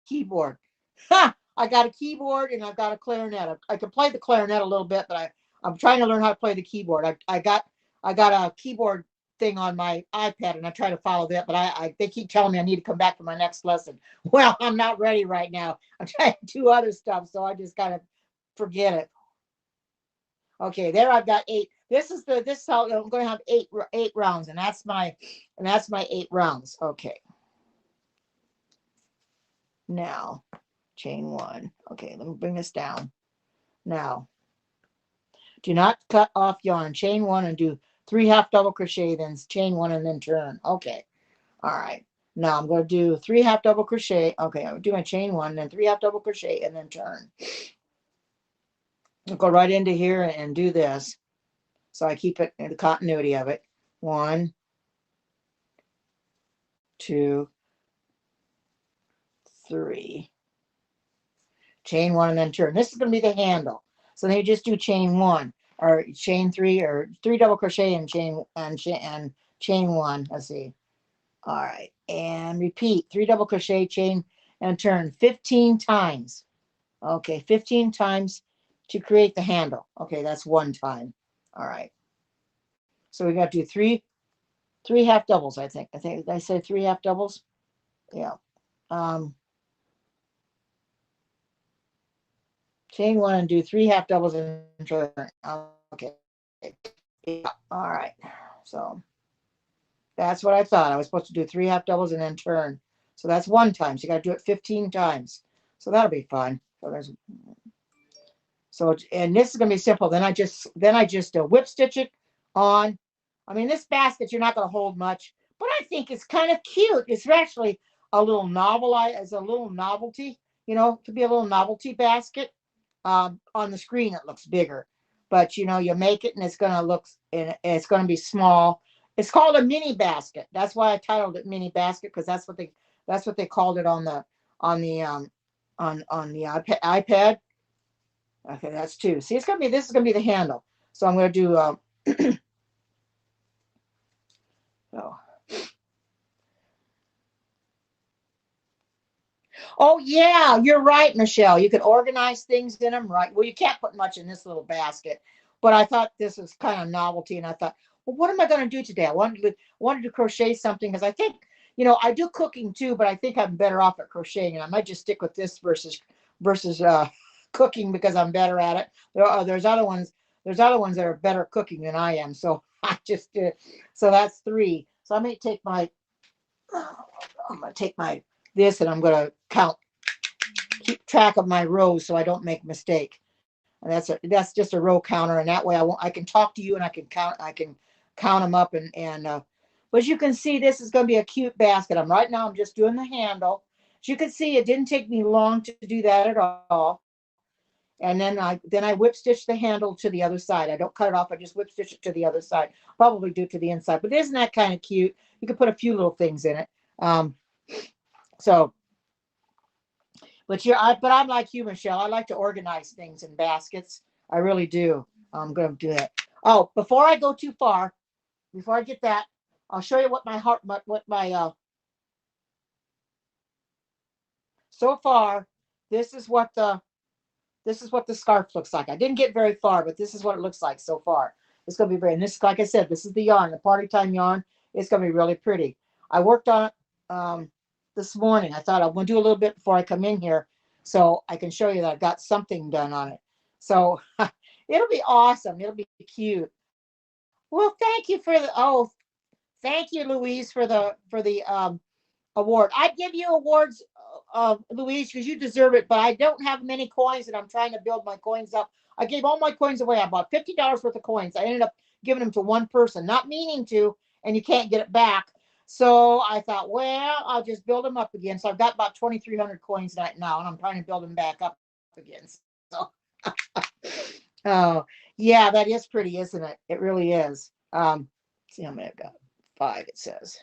keyboard. I got a keyboard and I've got a clarinet. I can play the clarinet a little bit, but I'm trying to learn how to play the keyboard. I got a keyboard thing on my iPad and I try to follow that, but they keep telling me I need to come back for my next lesson. Well, I'm not ready right now. I'm trying to do other stuff, so I just gotta forget it. Okay, there I've got eight. This is how I'm going to have eight rounds, and that's my 8 rounds. Okay, now chain one. Okay, let me bring this down. Now, do not cut off yarn. Chain one and do 3 half double crochet, then chain one and then turn. Okay, all right. Now I'm going to do 3 half double crochet. Okay, I'm doing chain one, then 3 half double crochet, and then turn. I'll go right into here and do this, so I keep it in the continuity of it. 1, 2, 3. Chain one and then turn. This is going to be the handle. So then you just do chain one or chain three or 3 double crochet and chain one. Let's see. All right. And repeat 3 double crochet, chain and turn 15 times. Okay. 15 times to create the handle. Okay. That's one time. All right. So we got to do three half doubles, I think. Did I say 3 half doubles? Yeah. Um, chain one and do 3 half doubles and turn. Okay. Yeah. All right. So That's what I thought. I was supposed to do 3 half doubles and then turn. So that's one time. So you got to do it 15 times. So that'll be fun. And this is going to be simple. Then I just whip stitch it on. I mean, this basket, you're not going to hold much, but I think it's kind of cute. It's actually a little novel, as a little novelty, to be a little novelty basket. On the screen, it looks bigger, but you make it and it's going to look, and it's going to be small. It's called a mini basket. That's why I titled it mini basket, because that's what they called it on the iPad. Okay, that's two. See, this is gonna be the handle. So I'm gonna do oh. Oh yeah, you're right, Michelle. You can organize things in them, right? Well, you can't put much in this little basket, but I thought this was kind of novelty, and I thought, well, what am I going to do today? I wanted to crochet something, because I think, I do cooking too, but I think I'm better off at crocheting, and I might just stick with this versus cooking, because I'm better at it. There's other ones. There's other ones that are better cooking than I am, so I just did. So that's three. So I may take my. I'm gonna take my this, and I'm gonna keep track of my rows so I don't make a mistake. And that's just a row counter, and that way I can talk to you, and I can count them up, but as you can see, this is going to be a cute basket. I'm just doing the handle. As you can see, it didn't take me long to do that at all. And then I whip stitch the handle to the other side. I don't cut it off. I just whip stitch it to the other side. Probably do it to the inside, but isn't that kind of cute? You can put a few little things in it. So, but I'm like you, Michelle. I like to organize things in baskets. I really do. I'm going to do that. Oh, before I go too far, before I get that, I'll show you what so far, this is what the scarf looks like. I didn't get very far, but this is what it looks like so far. It's going to be and this, like I said, this is the yarn, the party time yarn. It's going to be really pretty. I worked on it this morning. I thought I would do a little bit before I come in here, so I can show you that I've got something done on it. So it'll be awesome. It'll be cute. Well, thank you, Louise, for the award. I'd give you awards, Louise, because you deserve it, but I don't have many coins, and I'm trying to build my coins up. I gave all my coins away. I bought $50 worth of coins. I ended up giving them to one person, not meaning to, and you can't get it back. So I thought, well, I'll just build them up again. So I've got about 2,300 coins right now, and I'm trying to build them back up again. So, oh, yeah, that is pretty, isn't it? It really is. See how many I've got. 5, it says.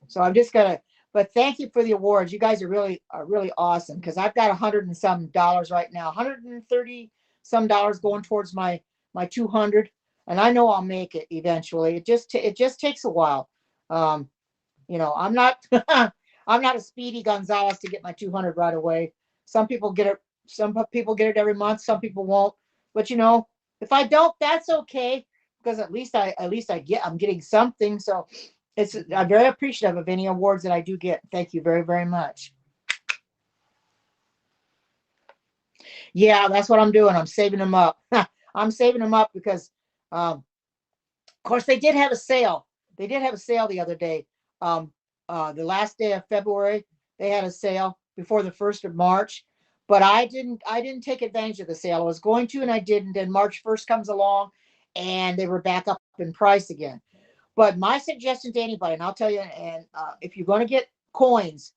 So I'm just gonna, but thank you for the awards. You guys are really awesome, because I've got $100 and some right now, $130 some going towards my 200, and I know I'll make it eventually. It just takes a while. I'm not I'm not a Speedy Gonzalez to get my 200 right away. Some people get it. Some people get it every month. Some people won't. But if I don't, that's okay, because I'm getting something. So I'm very appreciative of any awards that I do get. Thank you very, very much. Yeah, that's what I'm doing. I'm saving them up. I'm saving them up because, of course, they did have a sale. They did have a sale the other day. The last day of February, they had a sale before the 1st of March. But I didn't take advantage of the sale. I was going to, and I didn't. And March 1st comes along, and they were back up in price again. But my suggestion to anybody, and I'll tell you, and if you're going to get coins,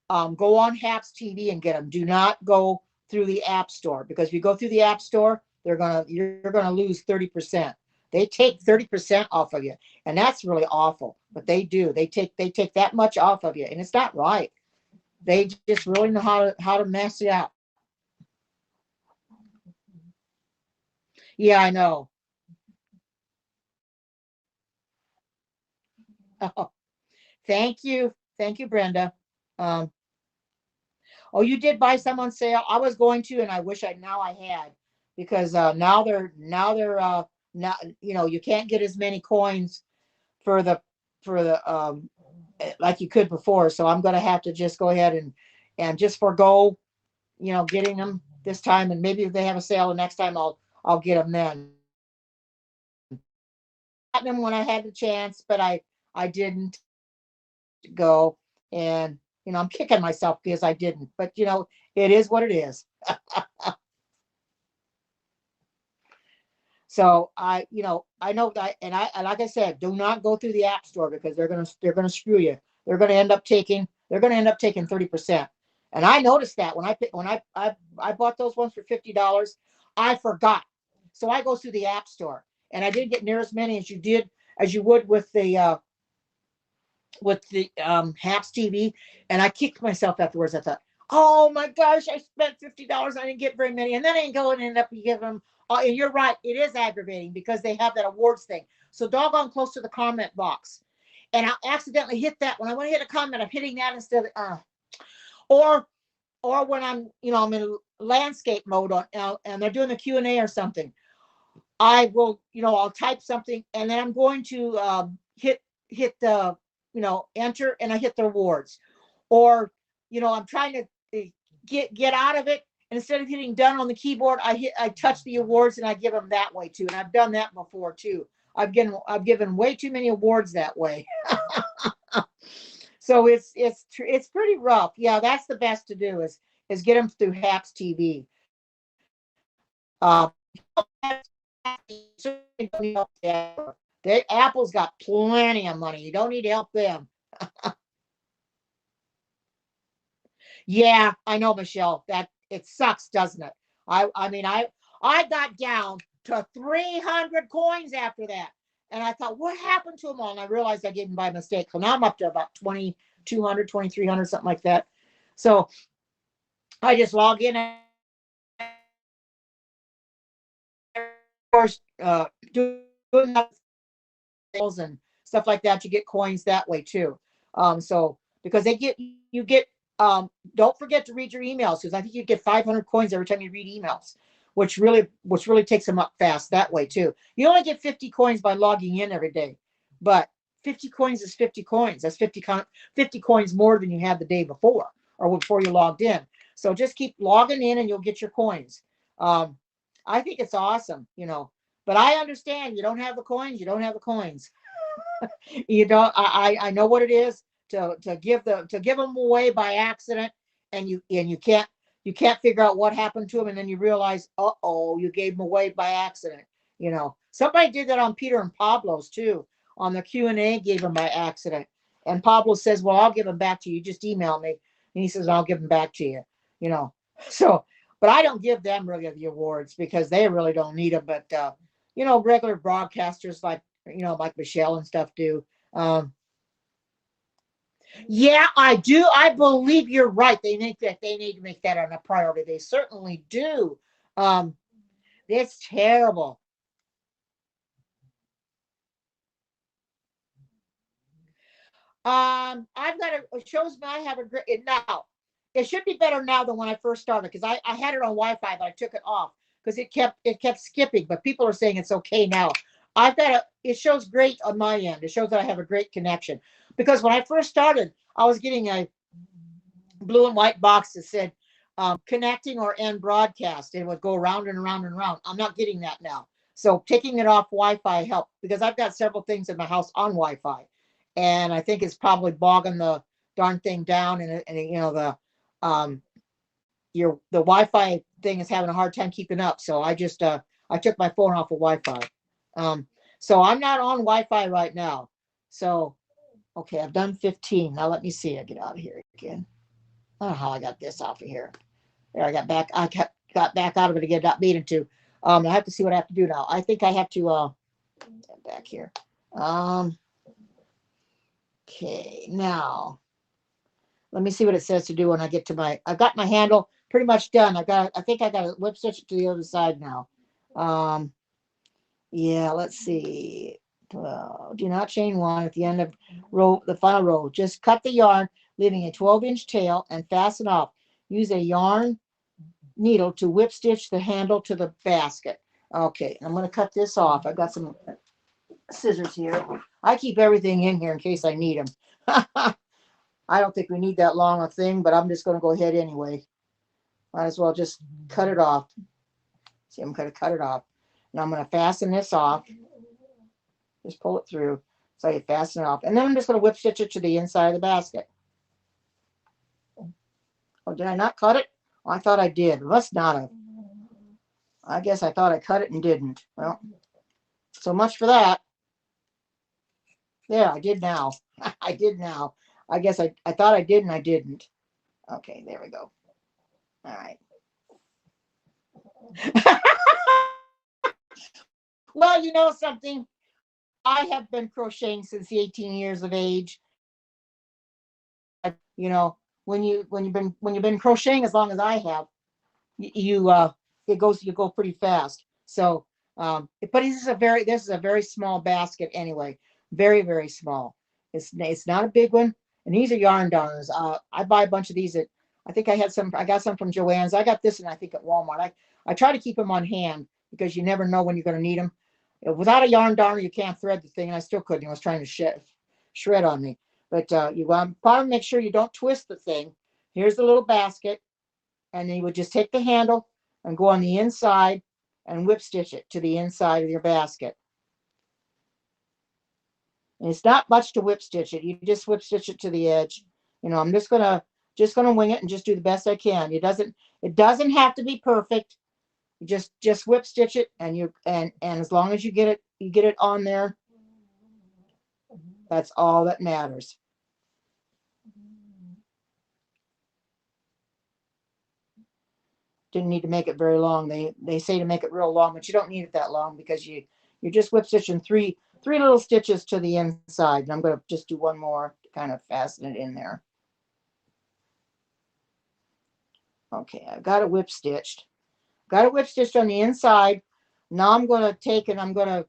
go on Haps TV and get them. Do not go through the App Store, because if you go through the App Store, you're gonna lose 30%. They take 30% off of you, and that's really awful. But they do. They take that much off of you, and it's not right. They just really know how to mess you up. Yeah, I know. Oh, thank you, Brenda. Um, Oh, you did buy some on sale? I was going to, and I wish I had, because now you can't get as many coins for the like you could before. So I'm going to have to just go ahead and just forego getting them this time, and maybe if they have a sale the next time, I'll get them then. them when I had the chance, but I didn't go. And, I'm kicking myself because I didn't. But, it is what it is. So I know that, and like I said, do not go through the app store because they're gonna screw you. They're gonna end up taking 30%. And I noticed that when I bought those ones for $50, I forgot. So I go through the app store, and I didn't get near as many as you would with the Haps TV, and I kicked myself afterwards. I thought, oh my gosh, I spent $50. I didn't get very many, and then I go and end up giving them. And you're right, it is aggravating because they have that awards thing. So doggone close to the comment box, and I'll accidentally hit that. When I want to hit a comment, I'm hitting that instead of or when I'm in landscape mode and they're doing the Q&A or something. I will, I'll type something, and then I'm going to hit the, enter, and I hit the rewards. Or, I'm trying to get out of it, and instead of hitting done on the keyboard, I touch the awards and I give them that way too. And I've done that before too. I've given way too many awards that way. So it's pretty rough. Yeah, that's the best to do is get them through Haps TV. Apple's got plenty of money. You don't need to help them. Yeah, I know, Michelle. That it sucks, doesn't it? I mean, I got down to 300 coins after that, and I thought, what happened to them all? And I realized I did them by mistake. So now I'm up to about 2,200, 2,300, something like that. So I just log in and doing and stuff like that. You get coins that way too. So because you get don't forget to read your emails, because I think you get 500 coins every time you read emails, which really takes them up fast that way too. You only get 50 coins by logging in every day, but 50 coins is 50 coins. That's 50 coins more than you had the day before or before you logged in. So just keep logging in and you'll get your coins. I think it's awesome, but I understand you don't have the coins. You don't have the coins. You don't. I know what it is to give them away by accident, and you can't figure out what happened to them, and then you realize, you gave them away by accident. Somebody did that on Peter and Pablo's too. On the Q&A, gave them by accident, and Pablo says, "Well, I'll give them back to you. Just email me." And he says, "I'll give them back to you." So. But I don't give them really the awards because they really don't need them. But regular broadcasters like Michelle and stuff do. Yeah, I do. I believe you're right. They need to make that a priority. They certainly do. Um, it's terrible. I've got it shows me I have a great now. It should be better now than when I first started because I had it on Wi-Fi, but I took it off because it kept skipping. But people are saying it's okay now. It shows great on my end. It shows that I have a great connection because when I first started, I was getting a blue and white box that said connecting or end broadcast. It would go around and around and around. I'm not getting that now. So taking it off Wi-Fi helped because I've got several things in my house on Wi-Fi, and I think it's probably bogging the darn thing down. And um, the Wi-Fi thing is having a hard time keeping up. So I just I took my phone off of Wi-Fi. So I'm not on Wi-Fi right now. So okay, I've done 15. Now let me see. I get out of here again. I don't know how I got this off of here. There, I got back. Got back out of it again. Not meaning to. I have to see what I have to do now. I think I have to back here. Okay, now let me see what it says to do when I get to I've got my handle pretty much done. I think I got to whip stitch to the other side now. Yeah, let's see. Do not chain one at the end of the final row. Just cut the yarn, leaving a 12-inch tail, and fasten off. Use a yarn needle to whip stitch the handle to the basket. Okay, I'm going to cut this off. I've got some scissors here. I keep everything in here in case I need them. I don't think we need that long a thing, but I'm just going to go ahead anyway. Might as well just cut it off. See, I'm going to cut it off. Now I'm going to fasten this off. Just pull it through so you fasten it off. And then I'm just going to whip stitch it to the inside of the basket. Oh, did I not cut it? Oh, I thought I did. Must not have. I guess I thought I cut it and didn't. Well, so much for that. There, I did now. I did now. I guess I thought I did and I didn't. Okay, there we go. All right. Well, you know something? I have been crocheting since the 18 years of age. You know, when you've been crocheting as long as I have, you you go pretty fast. So, but this is a very small basket anyway, very small. It's not a big one, and these are yarn darners. I buy a bunch of these at, I think I got some from Joann's. I got this and I think at Walmart. I try to keep them on hand because you never know when you're going to need them. Without a yarn darner, you can't thread the thing, and I still couldn't. It was trying to shred on me. But you want to probably make sure you don't twist the thing. Here's the little basket, and then you would just take the handle and go on the inside and whip stitch it to the inside of your basket. And it's not much to whip stitch it. You just whip stitch it to the edge. You know, I'm just gonna wing it and just do the best I can. It doesn't have to be perfect. You just whip stitch it, and as long as you get it on there, that's all that matters. Didn't need to make it very long. They say to make it real long, but you don't need it that long because you're just whip stitching three little stitches to the inside. And I'm going to just do one more to kind of fasten it in there. Okay, I've got it whip stitched. Got it whip stitched on the inside. Now I'm going to take it. I'm going to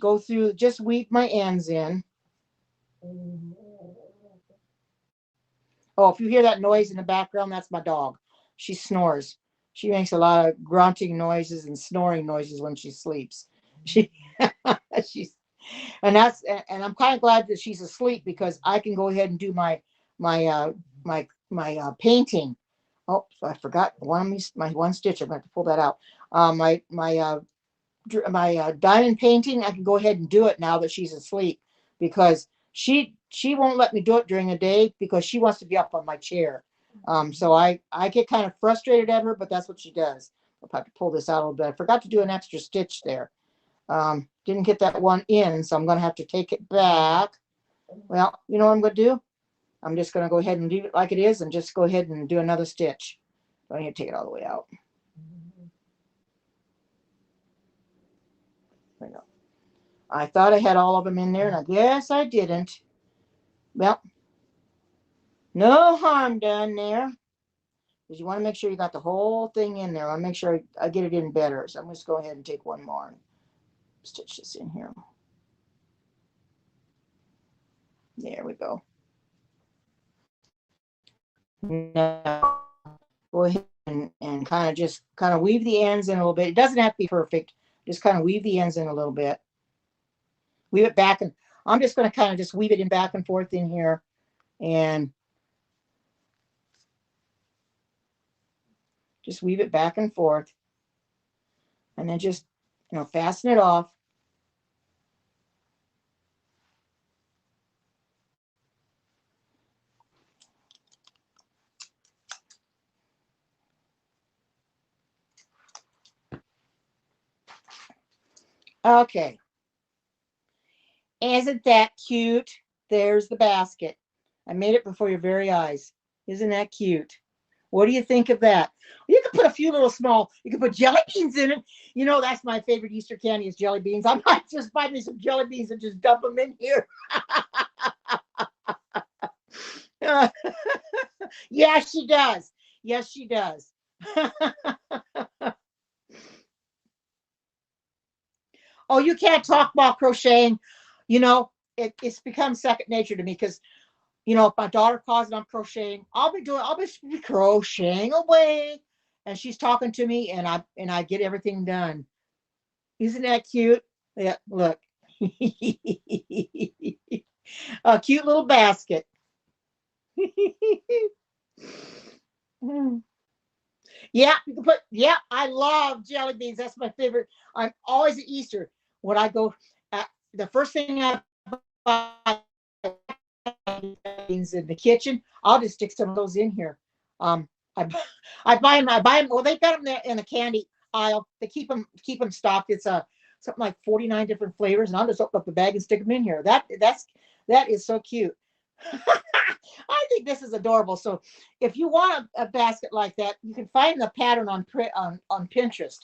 go through, just weave my ends in. Oh, if you hear that noise in the background, that's my dog. She snores. She makes a lot of grunting noises and snoring noises when she sleeps. She's and I'm kind of glad that she's asleep because I can go ahead and do my painting. Oh, I forgot my one stitch. I'm going to have to pull that out. My diamond painting, I can go ahead and do it now that she's asleep because she won't let me do it during the day because she wants to be up on my chair. So I get kind of frustrated at her, but that's what she does. I'll have to pull this out a little bit. I forgot to do an extra stitch there. Didn't get that one in, so I'm going to have to take it back. Well, you know what I'm going to do? I'm just going to go ahead and leave it like it is and just go ahead and do another stitch. I need to take it all the way out. There we go. I thought I had all of them in there, and I guess I didn't. Well, no harm done there. Because you want to make sure you got the whole thing in there. I want to make sure I get it in better. So I'm just going to go ahead and take one more and stitch this in here. There we go. Now, go ahead and kind of weave the ends in a little bit. It doesn't have to be perfect. Just kind of weave the ends in a little bit. Weave it back, and I'm just going to kind of just weave it in back and forth in here, and just weave it back and forth, and then just, you know, fasten it off. Okay. Isn't that cute? There's the basket. I made it before your very eyes. Isn't that cute? What do you think of that? You could put a few little small, you could put jelly beans in it. You know, that's my favorite Easter candy is jelly beans. I might just buy me some jelly beans and just dump them in here. Yeah, she does. Yes, she does. Oh, you can't talk about crocheting. You know, it's become second nature to me because, you know, if my daughter calls and I'm crocheting, I'll be crocheting away, and she's talking to me, and I get everything done. Isn't that cute? Yeah, look. A cute little basket. Yeah, you can put. Yeah, I love jelly beans. That's my favorite. I'm always at Easter when I go. the first thing I buy in the kitchen, I'll just stick some of those in here. I I buy them. I buy them. Well, they've got them there in the candy aisle. They keep them stocked. It's a something like 49 different flavors, and I'll just open up the bag and stick them in here. That is so cute. I think this is adorable. So if you want a basket like that, you can find the pattern on Pinterest.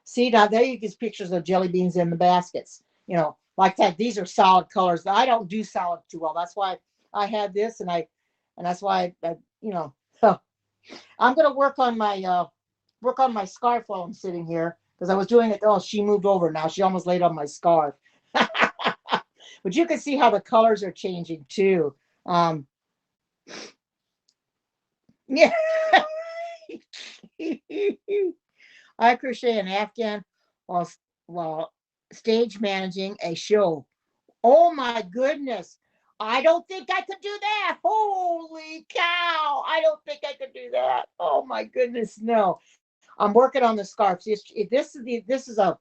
See now there you get pictures of jelly beans in the baskets. Like that. These are solid colors. I don't do solid too well. That's why I had this, and that's why so I'm gonna work on my scarf while I'm sitting here because I was doing it. Oh, she moved over now. She almost laid on my scarf. But you can see how the colors are changing too. Yeah. I crochet an Afghan while stage managing a show. Oh my goodness. I don't think I could do that. Holy cow. I don't think I could do that. Oh my goodness. No. I'm working on the scarf. See, this is a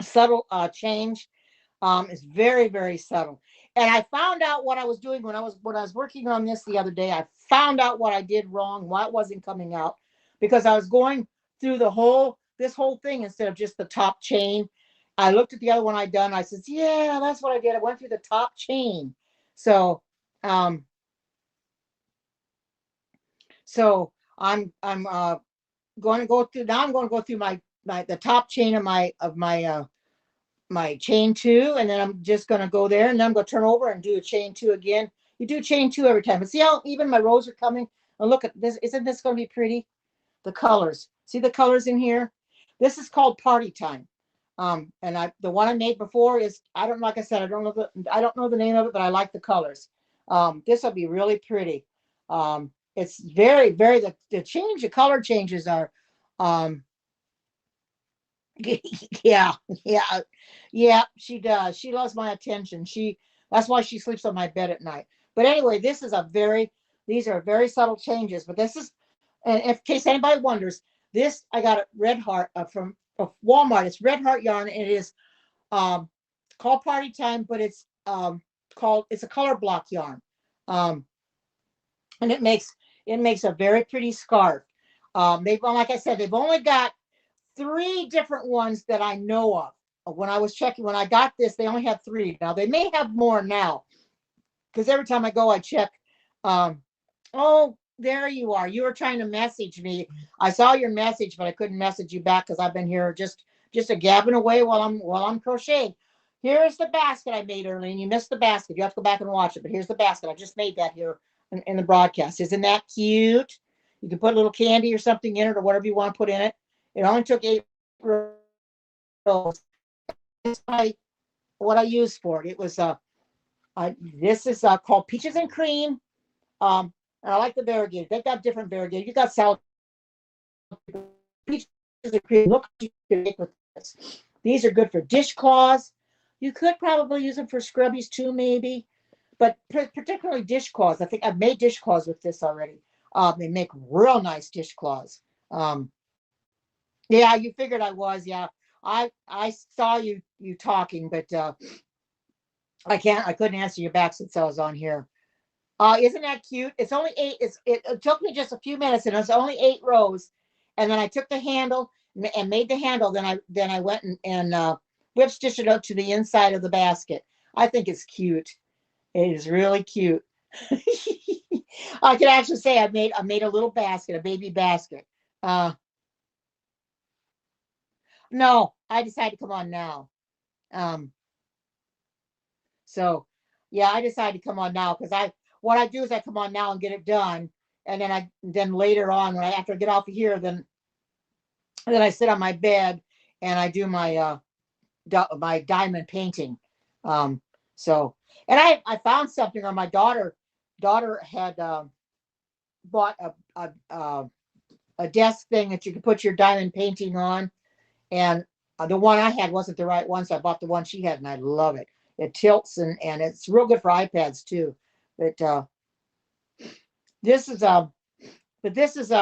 subtle change. It's very, very subtle. And I found out what I was doing when I was working on this the other day. I found out what I did wrong, why it wasn't coming out, because I was going through this whole thing instead of just the top chain. I looked at the other one I'd done. I said, yeah, that's what I did. I went through the top chain. So, um, I'm going to go through now. I'm going to go through the top chain of my chain two, and then I'm just going to go there, and then I'm going to turn over and do a chain two again. You do chain two every time. But see how even my rows are coming? And look at this. Isn't this going to be pretty? The colors. See the colors in here? This is called Party Time. And the one I made before is, I don't, like I said, I don't know the name of it, but I like the colors. This will be really pretty. It's very, very, the color changes are, um, yeah, yeah, yeah, she does. She loves my attention. That's why she sleeps on my bed at night. But anyway, these are very subtle changes, but this is, and in case anybody wonders, this, I got a Red Heart from Walmart. It's Red Heart yarn, and it is um, called Party Time, but it's a color block yarn. Um, and it makes a very pretty scarf. Like I said, they've only got 3 different ones that I know of. When I got this, they only have 3. Now they may have more now, because every time I go, I check. Oh, there you are. You were trying to message me. I saw your message, but I couldn't message you back because I've been here just a gabbing away while I'm crocheting. Here's the basket I made early, and you missed the basket. You have to go back and watch it. But here's the basket. I just made that here in the broadcast. Isn't that cute? You can put a little candy or something in it, or whatever you want to put in it. It only took 8 rows. This is what I used for it. It was this is called Peaches and Cream. And I like the variegated. They've got different variegated. You got salad peaches and cream. Look what you can make with this. These are good for dishcloths. You could probably use them for scrubbies too, maybe. But particularly dishcloths. I think I've made dishcloths with this already. They make real nice dishcloths. Yeah, you figured I was. Yeah, I saw you talking, but I couldn't answer you back since I was on here. Isn't that cute? It's only 8. It took me just a few minutes, and it's only 8 rows. And then I took the handle and made the handle. Then I went and whip stitched it up to the inside of the basket. I think it's cute. It is really cute. I can actually say I made a little basket, a baby basket. Uh, no, I decided to come on now. Um, so yeah, I decided to come on now because what I do is I come on now and get it done, and then later on after I get off of here, then I sit on my bed and I do my diamond painting. Um, so and I found something on my daughter had bought a desk thing that you can put your diamond painting on, and the one I had wasn't the right one, so I bought the one she had, and I love it. It tilts and it's real good for iPads too. But this is but this is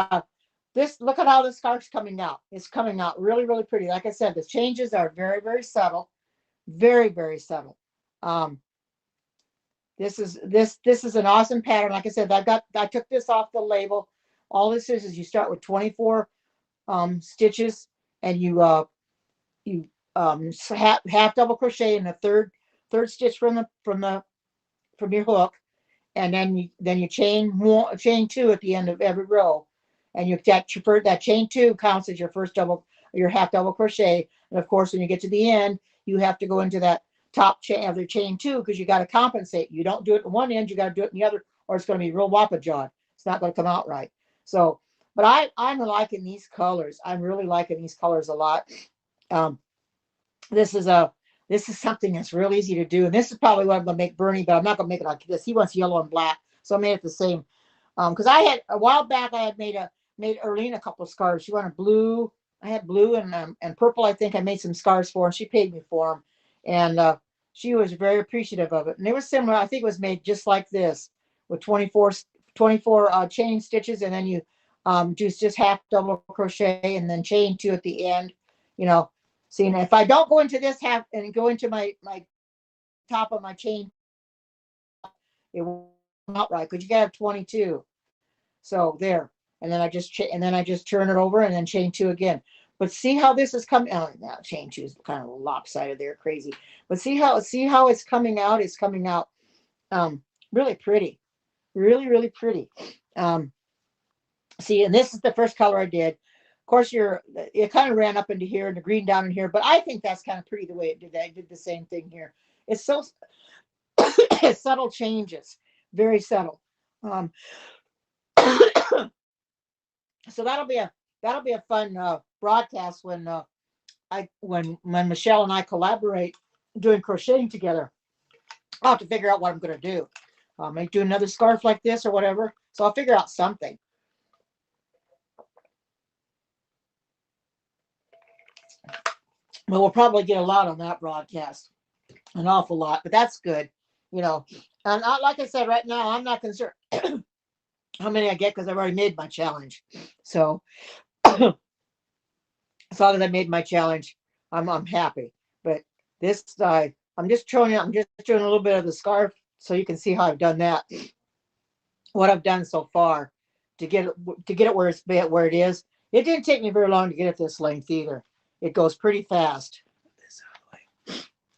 this look at how the scarf's coming out. It's coming out really, really pretty. Like I said, the changes are very, very subtle, very, very subtle. Um, this is an awesome pattern. Like I said, I took this off the label. All this is you start with 24 stitches, and you half double crochet in the third stitch from your hook, and then you chain two at the end of every row, and that chain two counts as your half double crochet. And of course, when you get to the end, you have to go into that top chain of the chain two, because you got to compensate. You don't do it in one end, you got to do it in the other, or it's going to be real wappa jawed. It's not going to come out right. So, but I'm liking these colors. I'm really liking these colors a lot. Um, this is a this is something that's real easy to do, and this is probably what I'm gonna make Bernie, but I'm not gonna make it like this. He wants yellow and black, so I made it the same. Because I had a while back, I had made Erlene a couple of scarves. She wanted blue. I had blue and purple. I think I made some scarves for her. And she paid me for them, and she was very appreciative of it. And they were similar. I think it was made just like this, with 24 chain stitches, and then you do just half double crochet and then chain two at the end. You know, see, and if I don't go into this half and go into my top of my chain, it won't come out right, because you gotta have 22. So there, and then I just turn it over and then chain two again. But see how this is coming out. Now chain two is kind of lopsided there, crazy. But see how it's coming out. It's coming out really pretty, really pretty. See, and this is the first color I did. Of course, it kind of ran up into here and the green down in here, but I think that's kind of pretty the way it did that. I did the same thing here. It's so subtle changes, very subtle. So that'll be a fun broadcast when Michelle and I collaborate doing crocheting together. I'll have to figure out what I'm going to do. Maybe do another scarf like this or whatever. So I'll figure out something. But we'll probably get a lot on that broadcast, an awful lot. But that's good, you know. And like I said, right now I'm not concerned how many I get, because I've already made my challenge. So as long as I made my challenge, I'm happy. But this I'm just doing a little bit of the scarf so you can see how I've done that. What I've done so far to get it where it is. It didn't take me very long to get it this length either. It goes pretty fast.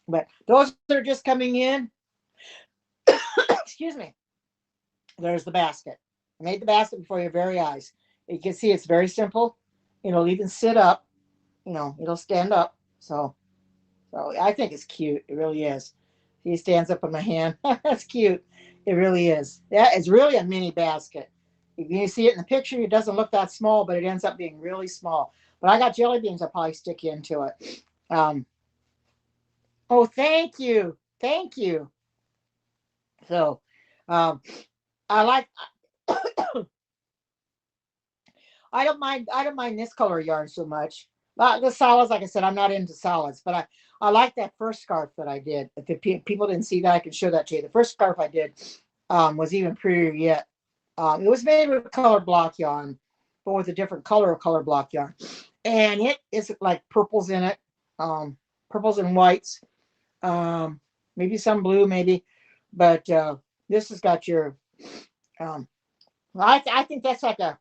But those that are just coming in, excuse me, there's the basket. I made the basket before your very eyes. You can see it's very simple. It'll even sit up. It'll stand up. So I think it's cute. It really is. He stands up in my hand. That's cute. It really is. That is really a mini basket. You see it in the picture, it doesn't look that small, but it ends up being really small. But I got jelly beans I'll probably stick into it. Oh, thank you. Thank you. So I like I don't mind this color yarn so much. The solids, like I said, I'm not into solids, but I like that first scarf that I did. If people didn't see that, I can show that to you. The first scarf I did was even prettier yet. It was made with color block yarn, but with a different color of color block yarn. And it is like purples in it, purples and whites, maybe some blue, maybe. But this has got your, I think that's like a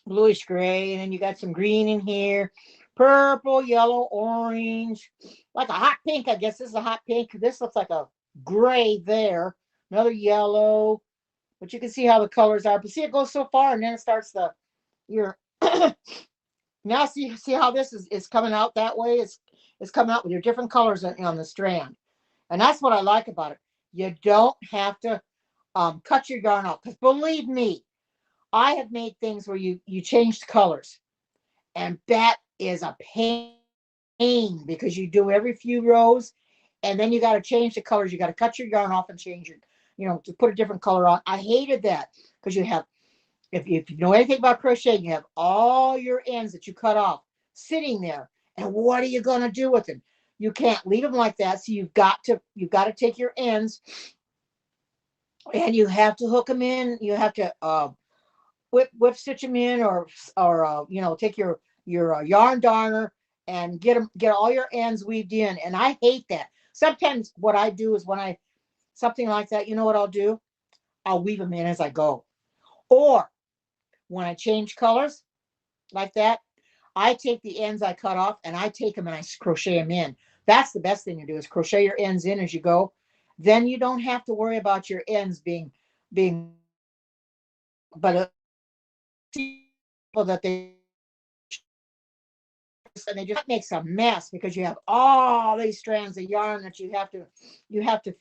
bluish gray, and then you got some green in here, purple, yellow, orange, like a hot pink. I guess this is a hot pink. This looks like a gray there, another yellow, but you can see how the colors are. But see, it goes so far, and then it starts your now see how this is coming out that way. It's coming out with your different colors on the strand, and that's what I like about it. You don't have to cut your yarn off, because believe me, I have made things where you changed colors, and that is a pain, because you do every few rows, and then you got to change the colors. You got to cut your yarn off and change to put a different color on. I hated that, because you have, if you know anything about crocheting, you have all your ends that you cut off sitting there, and what are you going to do with them? You can't leave them like that. So you've got to take your ends, and you have to hook them in. You have to whip stitch them in, or take your yarn darner and get all your ends weaved in. And I hate that. sometimes what I do is when I, something like that, you know what I'll do? I'll weave them in as I go. Or when I change colors like that, I take the ends I cut off and I take them and I crochet them in. That's the best thing to do is crochet your ends in as you go. Then you don't have to worry about your ends being, but people that they and they just makes a mess because you have all these strands of yarn that you have to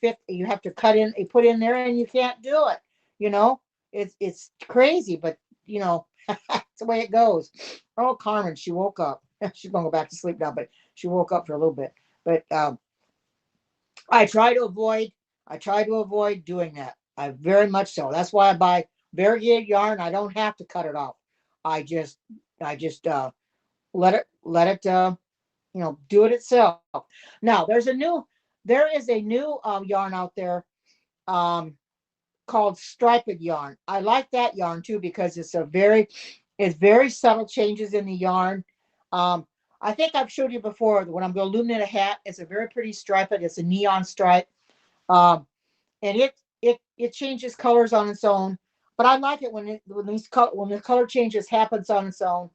cut in, you put in there, and you can't do it. You know, it's crazy, but you know, it's the way it goes. Oh, Carmen, she woke up. She's gonna go back to sleep now, but she woke up for a little bit. But I try to avoid, doing that. I very much so. That's why I buy variegated yarn. I don't have to cut it off. I just, let it do it itself. Now there is a new yarn out there um called striped yarn. I like that yarn too because it's very subtle changes in the yarn. um I think I've showed you before when I'm going to illuminate a hat. It's a very pretty stripe. It's a neon stripe. um and it changes colors on its own, but I like it when the color changes happens on its own.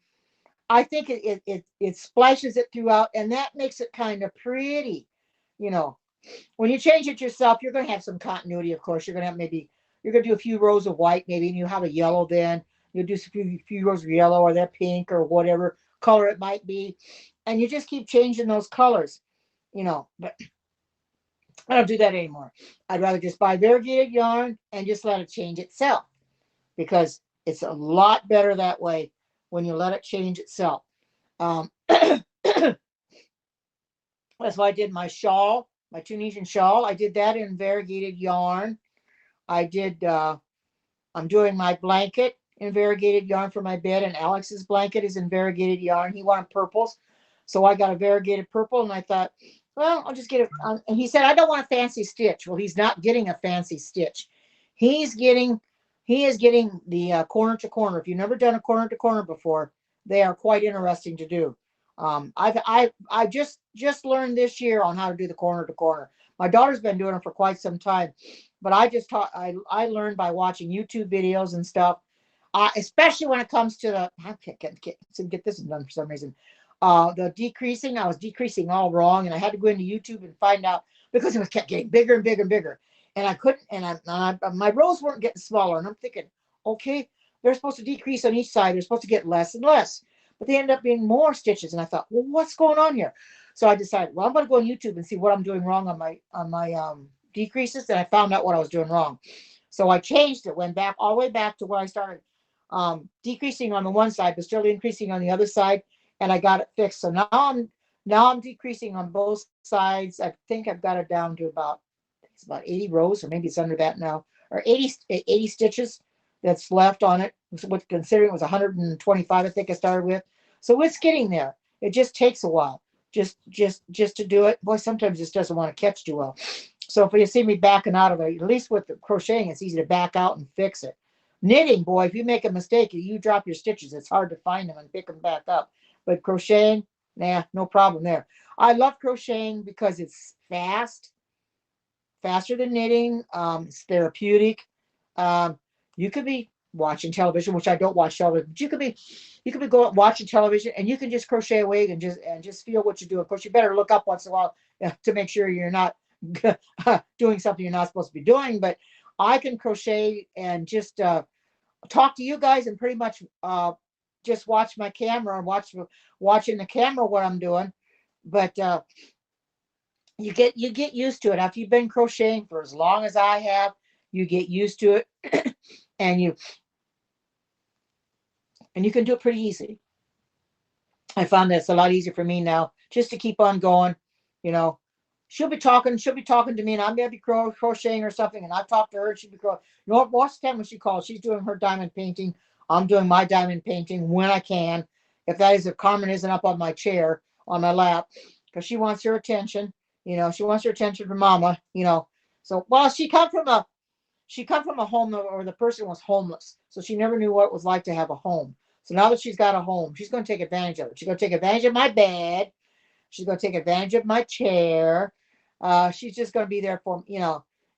I think it splashes it throughout, and that makes it kind of pretty. You know, when you change it yourself, you're going to have some continuity. Of course, you're going to have you're going to do a few rows of white, maybe, and you have a yellow. Then you'll do a few rows of yellow or that pink or whatever color it might be, and you just keep changing those colors. But I don't do that anymore. I'd rather just buy variegated yarn and just let it change itself because it's a lot better that way when you let it change itself. That's why I did my shawl, my Tunisian shawl. I did that in variegated yarn. I did. I'm doing my blanket in variegated yarn for my bed, and Alex's blanket is in variegated yarn. He wanted purples, so I got a variegated purple, and I thought, well, I'll just get it. And he said, I don't want a fancy stitch. Well, he's not getting a fancy stitch. He's getting, he is getting the corner to corner. If you've never done a corner to corner before, they are quite interesting to do. I've just learned this year on how to do the corner to corner. My daughter's been doing it for quite some time, but I learned by watching YouTube videos and stuff. Especially when it comes to I can't get this done for some reason. The decreasing, I was decreasing all wrong, and I had to go into YouTube and find out because it kept getting bigger and bigger and bigger, and I couldn't. My rows weren't getting smaller, and I'm thinking, okay, they're supposed to decrease on each side. They're supposed to get less and less, but they end up being more stitches. And I thought, well, what's going on here? So I decided, well, I'm going to go on YouTube and see what I'm doing wrong on my decreases, and I found out what I was doing wrong. So I changed it, went back all the way back to where I started decreasing on the one side, but still increasing on the other side, and I got it fixed. So now I'm decreasing on both sides. I think I've got it down to it's about 80 rows, or maybe it's under that now, or 80 stitches that's left on it. What considering it was 125, I think I started with. So it's getting there. It just takes a while, just to do it. Boy, sometimes this doesn't want to catch too well. So if you see me backing out of it, at least with the crocheting, it's easy to back out and fix it. Knitting, boy, if you make a mistake, you drop your stitches. It's hard to find them and pick them back up. But crocheting, nah, no problem there. I love crocheting because it's faster than knitting. It's therapeutic. You could be watching television, which I don't watch television, but you could be going watching television, and you can just crochet away and just feel what you do. Of course, you better look up once in a while to make sure you're not doing something you're not supposed to be doing. But I can crochet and just talk to you guys and pretty much just watch my camera and watching the camera what I'm doing. But you get used to it after you've been crocheting for as long as I have. You get used to it, and you can do it pretty easy. I found that it's a lot easier for me now just to keep on going. You know, she'll be talking to me, and I'm gonna be crocheting or something, and I talk to her, and she'll be crocheting. You know, watch the time when she calls. She's doing her diamond painting. I'm doing my diamond painting when I can. If Carmen isn't up on my chair on my lap, because she wants her attention. You know, she wants her attention from Mama. You know, so well, she come from a home where the person was homeless, so she never knew what it was like to have a home. So now that she's got a home, she's going to take advantage of it. She's going to take advantage of my bed. She's going to take advantage of my chair. She's just going to be there for,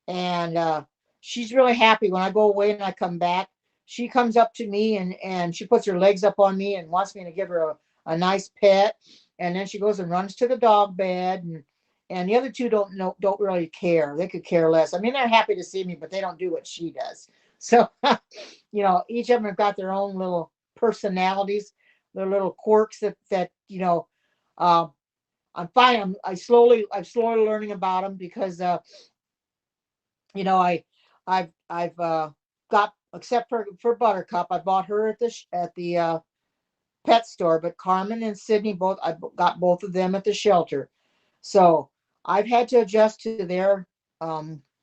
and she's really happy when I go away and I come back. She comes up to me and she puts her legs up on me and wants me to give her a nice pet. And then she goes and runs to the dog bed, and the other two don't really care. They could care less. I mean, they're happy to see me, but they don't do what she does. So, each of them have got their own little personalities, their little quirks that uh, I'm fine. I'm slowly learning about them because I've got, except for Buttercup, I bought her at the pet store, but Carmen and Sydney both, I got both of them at the shelter. So I've had to adjust to their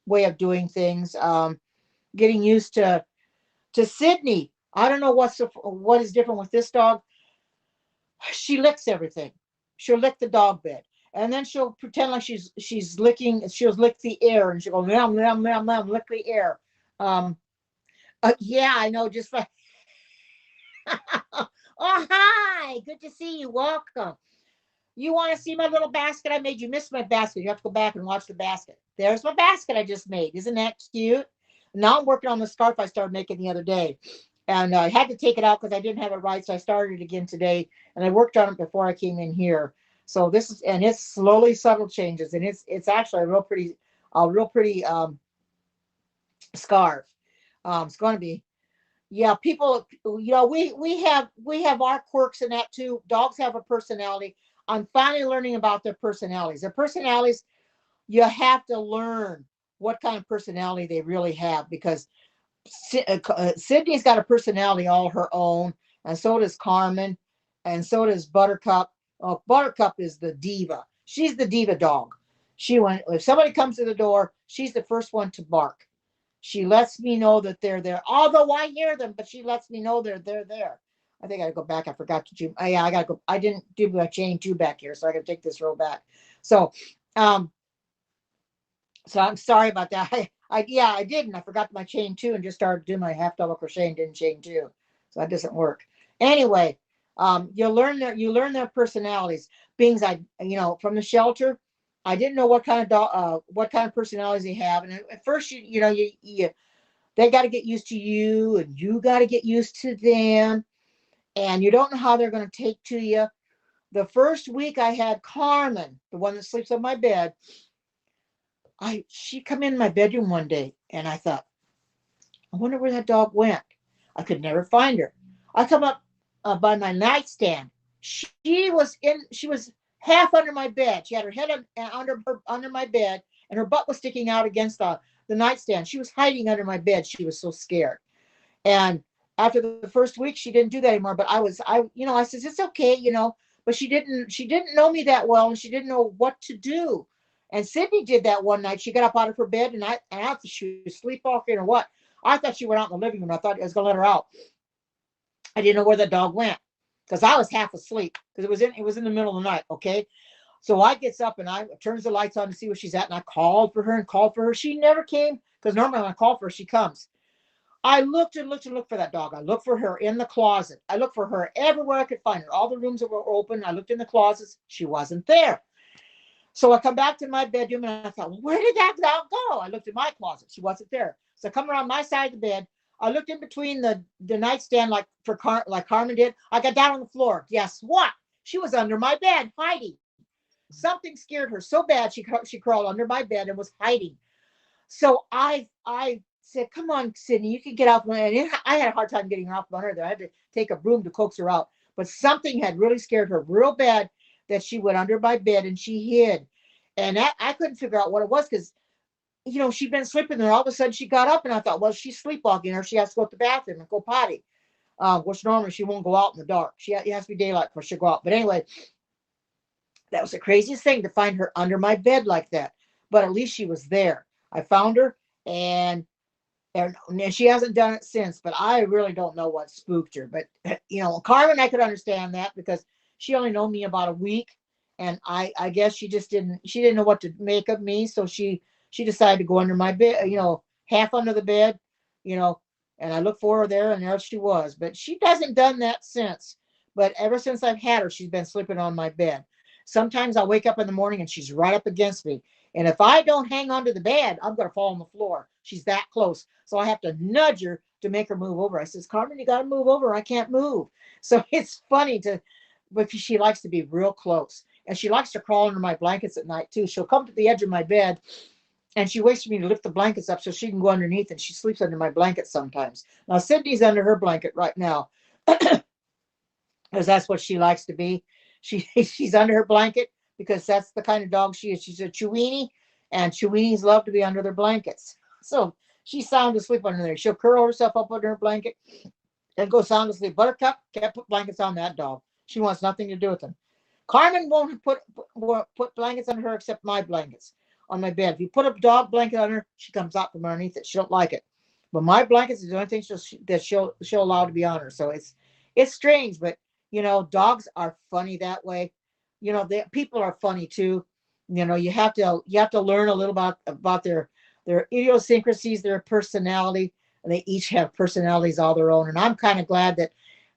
way of doing things. Getting used to Sydney. I don't know what is different with this dog. She licks everything. She'll lick the dog bed, and then she'll pretend like she's licking. She'll lick the air, and she'll go meow meow meow meow, lick the air. Um, yeah, I know. Just like, oh hi, good to see you. Welcome. You want to see my little basket I made? You missed my basket. You have to go back and watch the basket. There's my basket I just made. Isn't that cute? Now I'm working on the scarf I started making the other day. And I had to take it out because I didn't have it right. So I started it again today. And I worked on it before I came in here. So it's slowly subtle changes. And it's actually a real pretty scarf. It's going to be, yeah, people, we have our quirks in that too. Dogs have a personality. I'm finally learning about their personalities. Their personalities, you have to learn what kind of personality they really have, because Sydney's got a personality all her own, and so does Carmen, and so does Buttercup. Oh, Buttercup is the diva. She's the diva dog. If somebody comes to the door, she's the first one to bark. She lets me know that they're there, although I hear them, but she lets me know they're there. I think I gotta go back. I forgot to do. Yeah, I gotta go. I didn't do my chain two back here, so I gotta take this row back. So, um, so I'm sorry about that. I didn't. I forgot my chain two and just started doing my half double crochet and didn't chain two, so that doesn't work. Anyway, you learn their personalities. Beings from the shelter, I didn't know what kind of personalities they have, and at first they got to get used to you, and you got to get used to them, and you don't know how they're going to take to you. The first week I had Carmen, the one that sleeps on my bed. She come in my bedroom one day, and I thought, I wonder where that dog went. I could never find her. I come up by my nightstand. She was half under my bed. She had her head under my bed, and her butt was sticking out against the nightstand. She was hiding under my bed. She was so scared. And after the first week, she didn't do that anymore. But I said, it's okay, but she didn't know me that well, and she didn't know what to do. And Sydney did that one night. She got up out of her bed, and I thought she was sleepwalking or what. I thought she went out in the living room. I thought I was going to let her out. I didn't know where the dog went because I was half asleep because it was in the middle of the night. Okay. So I gets up and I turns the lights on to see where she's at. And I called for her and called for her. She never came because normally when I call for her, she comes. I looked and looked and looked for that dog. I looked for her in the closet. I looked for her everywhere I could find her. All the rooms that were open. I looked in the closets. She wasn't there. So I come back to my bedroom and I thought, well, where did that dog go? I looked in my closet. She wasn't there. So I come around my side of the bed. I looked in between the nightstand like Carmen did. I got down on the floor. Guess what? She was under my bed hiding. Something scared her so bad she crawled under my bed and was hiding. So I said, "Come on, Sydney, you can get out." And I had a hard time getting her off under there. I had to take a broom to coax her out. But something had really scared her real bad that she went under my bed and she hid. And I couldn't figure out what it was because she'd been sleeping there. All of a sudden she got up and I thought, well, she's sleepwalking or she has to go to the bathroom and go potty. Which normally she won't go out in the dark. It has to be daylight before she'll go out. But anyway, that was the craziest thing to find her under my bed like that. But at least she was there. I found her and she hasn't done it since, but I really don't know what spooked her. But Carmen, I could understand that because she only known me about a week, and I guess she didn't know what to make of me, so she decided to go under my bed, half under the bed, and I looked for her there, and there she was. But she hasn't done that since. But ever since I've had her, she's been sleeping on my bed. Sometimes I'll wake up in the morning and she's right up against me. And if I don't hang onto the bed, I'm going to fall on the floor. She's that close. So I have to nudge her to make her move over. I says, Carmen, you got to move over. I can't move. So it's funny to, because she likes to be real close. And she likes to crawl under my blankets at night too. She'll come to the edge of my bed and she waits for me to lift the blankets up so she can go underneath, and she sleeps under my blanket sometimes. Now, Sydney's under her blanket right now because that's what she likes to be. She's under her blanket because that's the kind of dog she is. She's a Chiweenie, and Chiweenies love to be under their blankets. So she's sound asleep under there. She'll curl herself up under her blanket and go sound asleep. Buttercup can't put blankets on that dog. She wants nothing to do with them. Carmen won't put blankets on her except my blankets on my bed. If you put a dog blanket on her, she comes out from underneath it. She don't like it. But my blankets is the only thing she'll allow to be on her. So it's strange, but dogs are funny that way. People are funny too. You have to learn a little about their idiosyncrasies, their personality, and they each have personalities all their own. And I'm kind of glad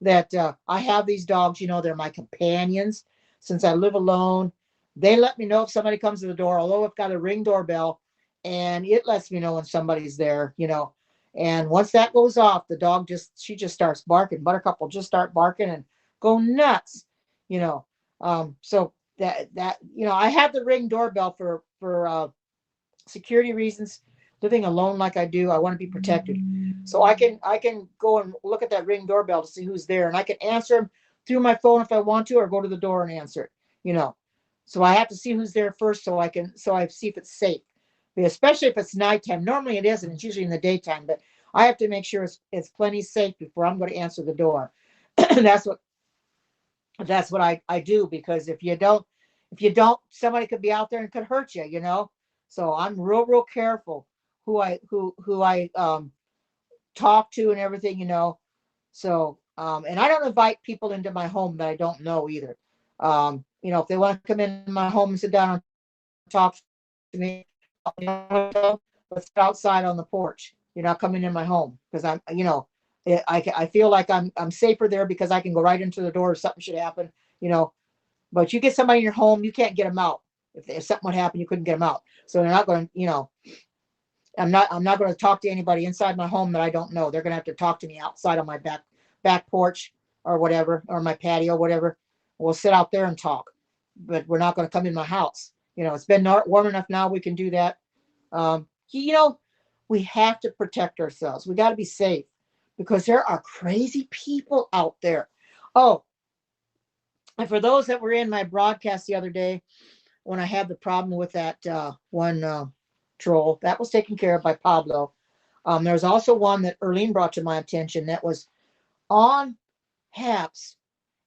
that I have these dogs. They're my companions. Since I live alone, they let me know if somebody comes to the door, although I've got a Ring doorbell, and it lets me know when somebody's there, And once that goes off, the dog she just starts barking. Buttercup will just start barking and go nuts, So that I have the Ring doorbell for security reasons. Living alone like I do, I want to be protected. So I can go and look at that Ring doorbell to see who's there, and I can answer them through my phone if I want to, or go to the door and answer it. So I have to see who's there first, so I see if it's safe. Especially if it's nighttime. Normally it isn't. It's usually in the daytime, but I have to make sure it's plenty safe before I'm going to answer the door. That's what I do, because if you don't, somebody could be out there and could hurt you. So I'm real careful who I talk to and everything. So and I don't invite people into my home that I don't know either. If they want to come in my home and sit down and talk to me, let's sit outside on the porch. You're not coming in my home, because I feel like I'm safer there, because I can go right into the door if something should happen. But you get somebody in your home, you can't get them out. If something would happen, you couldn't get them out. So they're not going to, I'm not going to talk to anybody inside my home that I don't know. They're going to have to talk to me outside on my back porch or whatever, or my patio, whatever. We'll sit out there and talk, but we're not going to come in my house. It's been warm enough now. We can do that. We have to protect ourselves. We got to be safe, because there are crazy people out there. Oh, and for those that were in my broadcast the other day, when I had the problem with that one troll, that was taken care of by Pablo. There's also one that Erlene brought to my attention that was on Haps,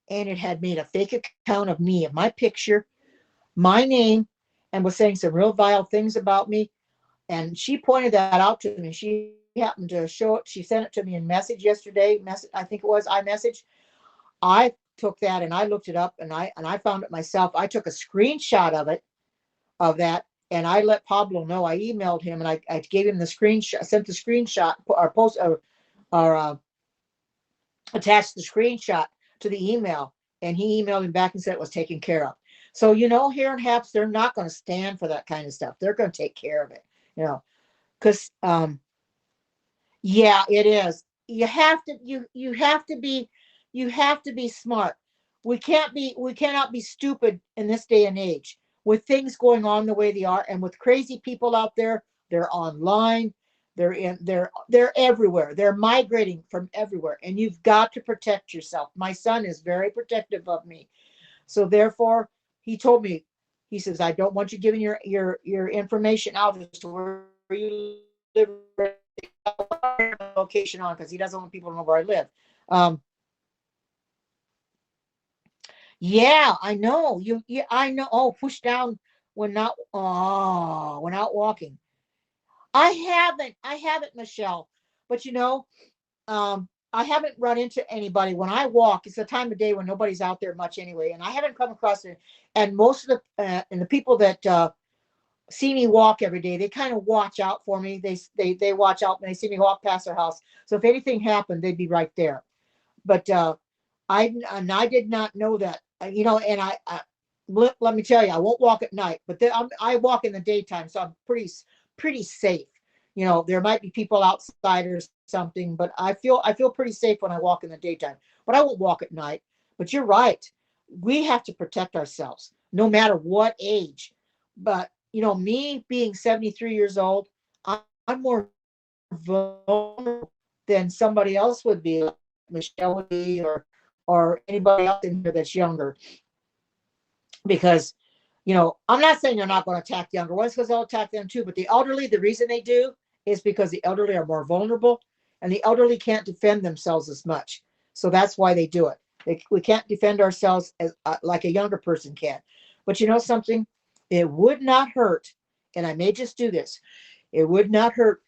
and it had made a fake account of me, of my picture, my name, and was saying some real vile things about me. And she pointed that out to me. She happened to show it. She sent it to me in message yesterday. I think it was iMessage. I took that and I looked it up, and I found it myself. I took a screenshot of that, and I let Pablo know. I emailed him, and I gave him the screenshot, sent the screenshot, or post or attached the screenshot to the email, and he emailed me back and said it was taken care of. So here in Haps, they're not going to stand for that kind of stuff. They're going to take care of it, because yeah, it is. You have to be smart. We cannot be stupid in this day and age, with things going on the way they are, and with crazy people out there. They're online, they're everywhere. They're migrating from everywhere, and you've got to protect yourself. My son is very protective of me, so therefore he told me, he says, I don't want you giving your information out as to where you live, location on, because he doesn't want people to know where I live. Yeah, I know. I know. Oh, push down when out walking. I haven't, Michelle. But I haven't run into anybody when I walk. It's the time of day when nobody's out there much anyway, and I haven't come across it. And most of the people that see me walk every day, they kind of watch out for me. They watch out when they see me walk past their house. So if anything happened, they'd be right there. But I did not know that. And let me tell you, I won't walk at night, but then I walk in the daytime, so I'm pretty safe. You know, there might be people outside or something, but I feel pretty safe when I walk in the daytime. But I won't walk at night. But you're right. We have to protect ourselves, no matter what age. But you know, me being 73 years old, I'm more vulnerable than somebody else would be, like Michelle would be, or anybody else in here that's younger, because you know, I'm not saying they're not going to attack younger ones, because they'll attack them too. But the elderly, the reason they do is because the elderly are more vulnerable, and the elderly can't defend themselves as much. So that's why they do it. We can't defend ourselves as like a younger person can. But you know something? It would not hurt, and I may just do this. It would not hurt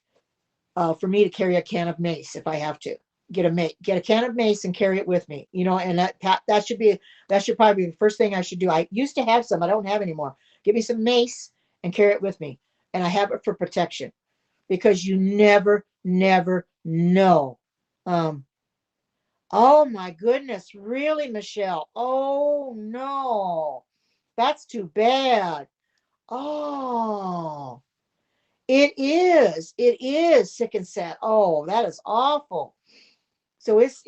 for me to carry a can of mace if I have to. Get a can of mace and carry it with me. You know, and that should probably be the first thing I should do. I used to have some, I don't have anymore. Give me some mace and carry it with me, and I have it for protection, because you never know. Um, oh my goodness, really, Michelle? Oh no, that's too bad. Oh, it is sick and sad. Oh, that is awful. So it's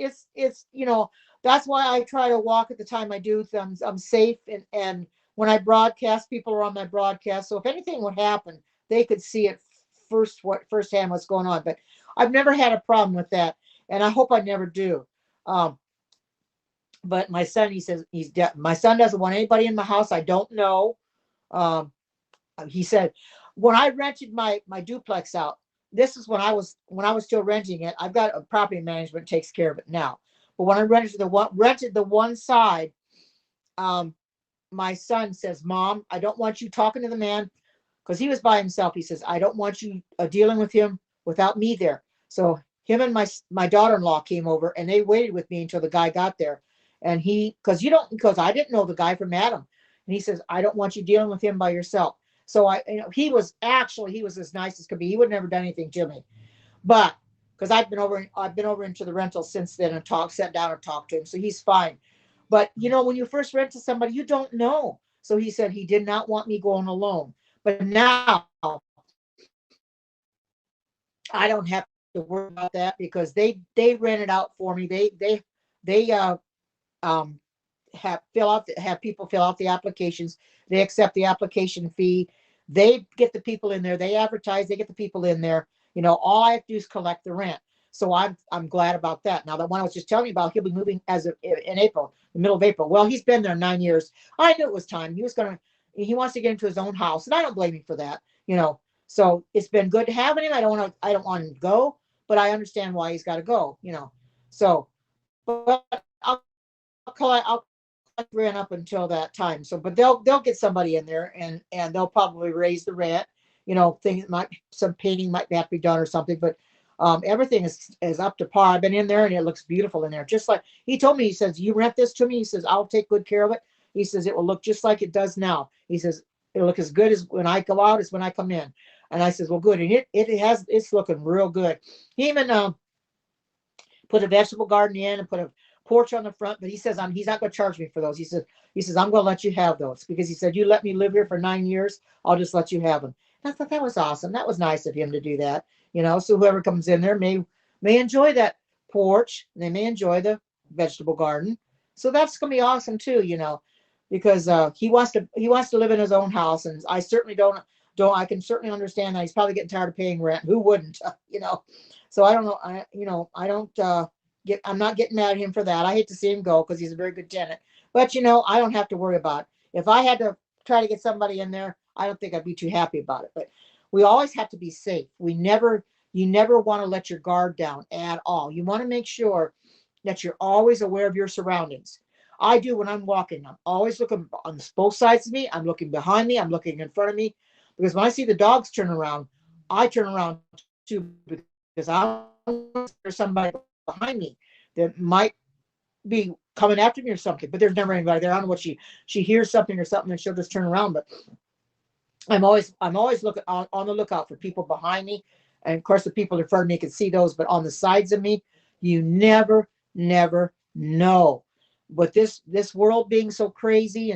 you know, that's why I try to walk at the time I do. I'm safe, and when I broadcast, people are on my broadcast. So if anything would happen, they could see it firsthand what's going on. But I've never had a problem with that, and I hope I never do. Um, but my son, he says my son doesn't want anybody in my house I don't know. Um, he said, when I rented my duplex out, this is when I was still renting it. I've got a property management takes care of it now. But when I rented the one side, um, my son says, "Mom, I don't want you talking to the man," because he was by himself. He says, "I don't want you dealing with him without me there." So him and my daughter-in-law came over, and they waited with me until the guy got there. And because I didn't know the guy from Adam, and he says, "I don't want you dealing with him by yourself." So he was as nice as could be. He would never done anything to me, but because I've been over into the rental since then and sat down and talked to him, so he's fine. But you know, when you first rent to somebody, you don't know. So he said he did not want me going alone. But now I don't have to worry about that, because they rent it out for me. They um have people fill out the applications. They accept the application fee. They get the people in there. They advertise. They get the people in there. You know, all I have to do is collect the rent. So I'm glad about that. Now, the one I was just telling you about, he'll be moving as of in April, the middle of April. Well, he's been there 9 years. I knew it was time. He wants to get into his own house, and I don't blame him for that. You know, so it's been good having him. I don't want him to go, but I understand why he's got to go. You know, so but I'll rent up until that time. So, but they'll get somebody in there, and they'll probably raise the rent. You know, some painting might have to be done or something, but everything is up to par. I've been in there, and it looks beautiful in there. Just like he told me, he says, "You rent this to me." He says, "I'll take good care of it." He says, "It will look just like it does now." He says, "It'll look as good as when I go out as when I come in." And I says, "Well, good." And it's looking real good. He even put a vegetable garden in and put a porch on the front, but he says he's not going to charge me for those. He says I'm going to let you have those, because he said, "You let me live here for 9 years, I'll just let you have them." And I thought that was awesome. That was nice of him to do that. You know, so whoever comes in there may enjoy that porch. They may enjoy the vegetable garden. So that's going to be awesome too. You know, because he wants to live in his own house, and I certainly don't. I can certainly understand that he's probably getting tired of paying rent. Who wouldn't? You know. So I don't know. I don't I'm not getting mad at him for that. I hate to see him go, because he's a very good tenant. But you know, I don't have to worry about it. If I had to try to get somebody in there, I don't think I'd be too happy about it. But we always have to be safe. You never want to let your guard down at all. You want to make sure that you're always aware of your surroundings. I do when I'm walking. I'm always looking on both sides of me. I'm looking behind me. I'm looking in front of me. Because when I see the dogs turn around, I turn around too, because there's somebody behind me that might be coming after me or something, but there's never anybody there. I don't know what she hears something or something, and she'll just turn around. But I'm always looking on the lookout for people behind me, and of course the people in front of me can see those, but on the sides of me, you never know. But this world being so crazy,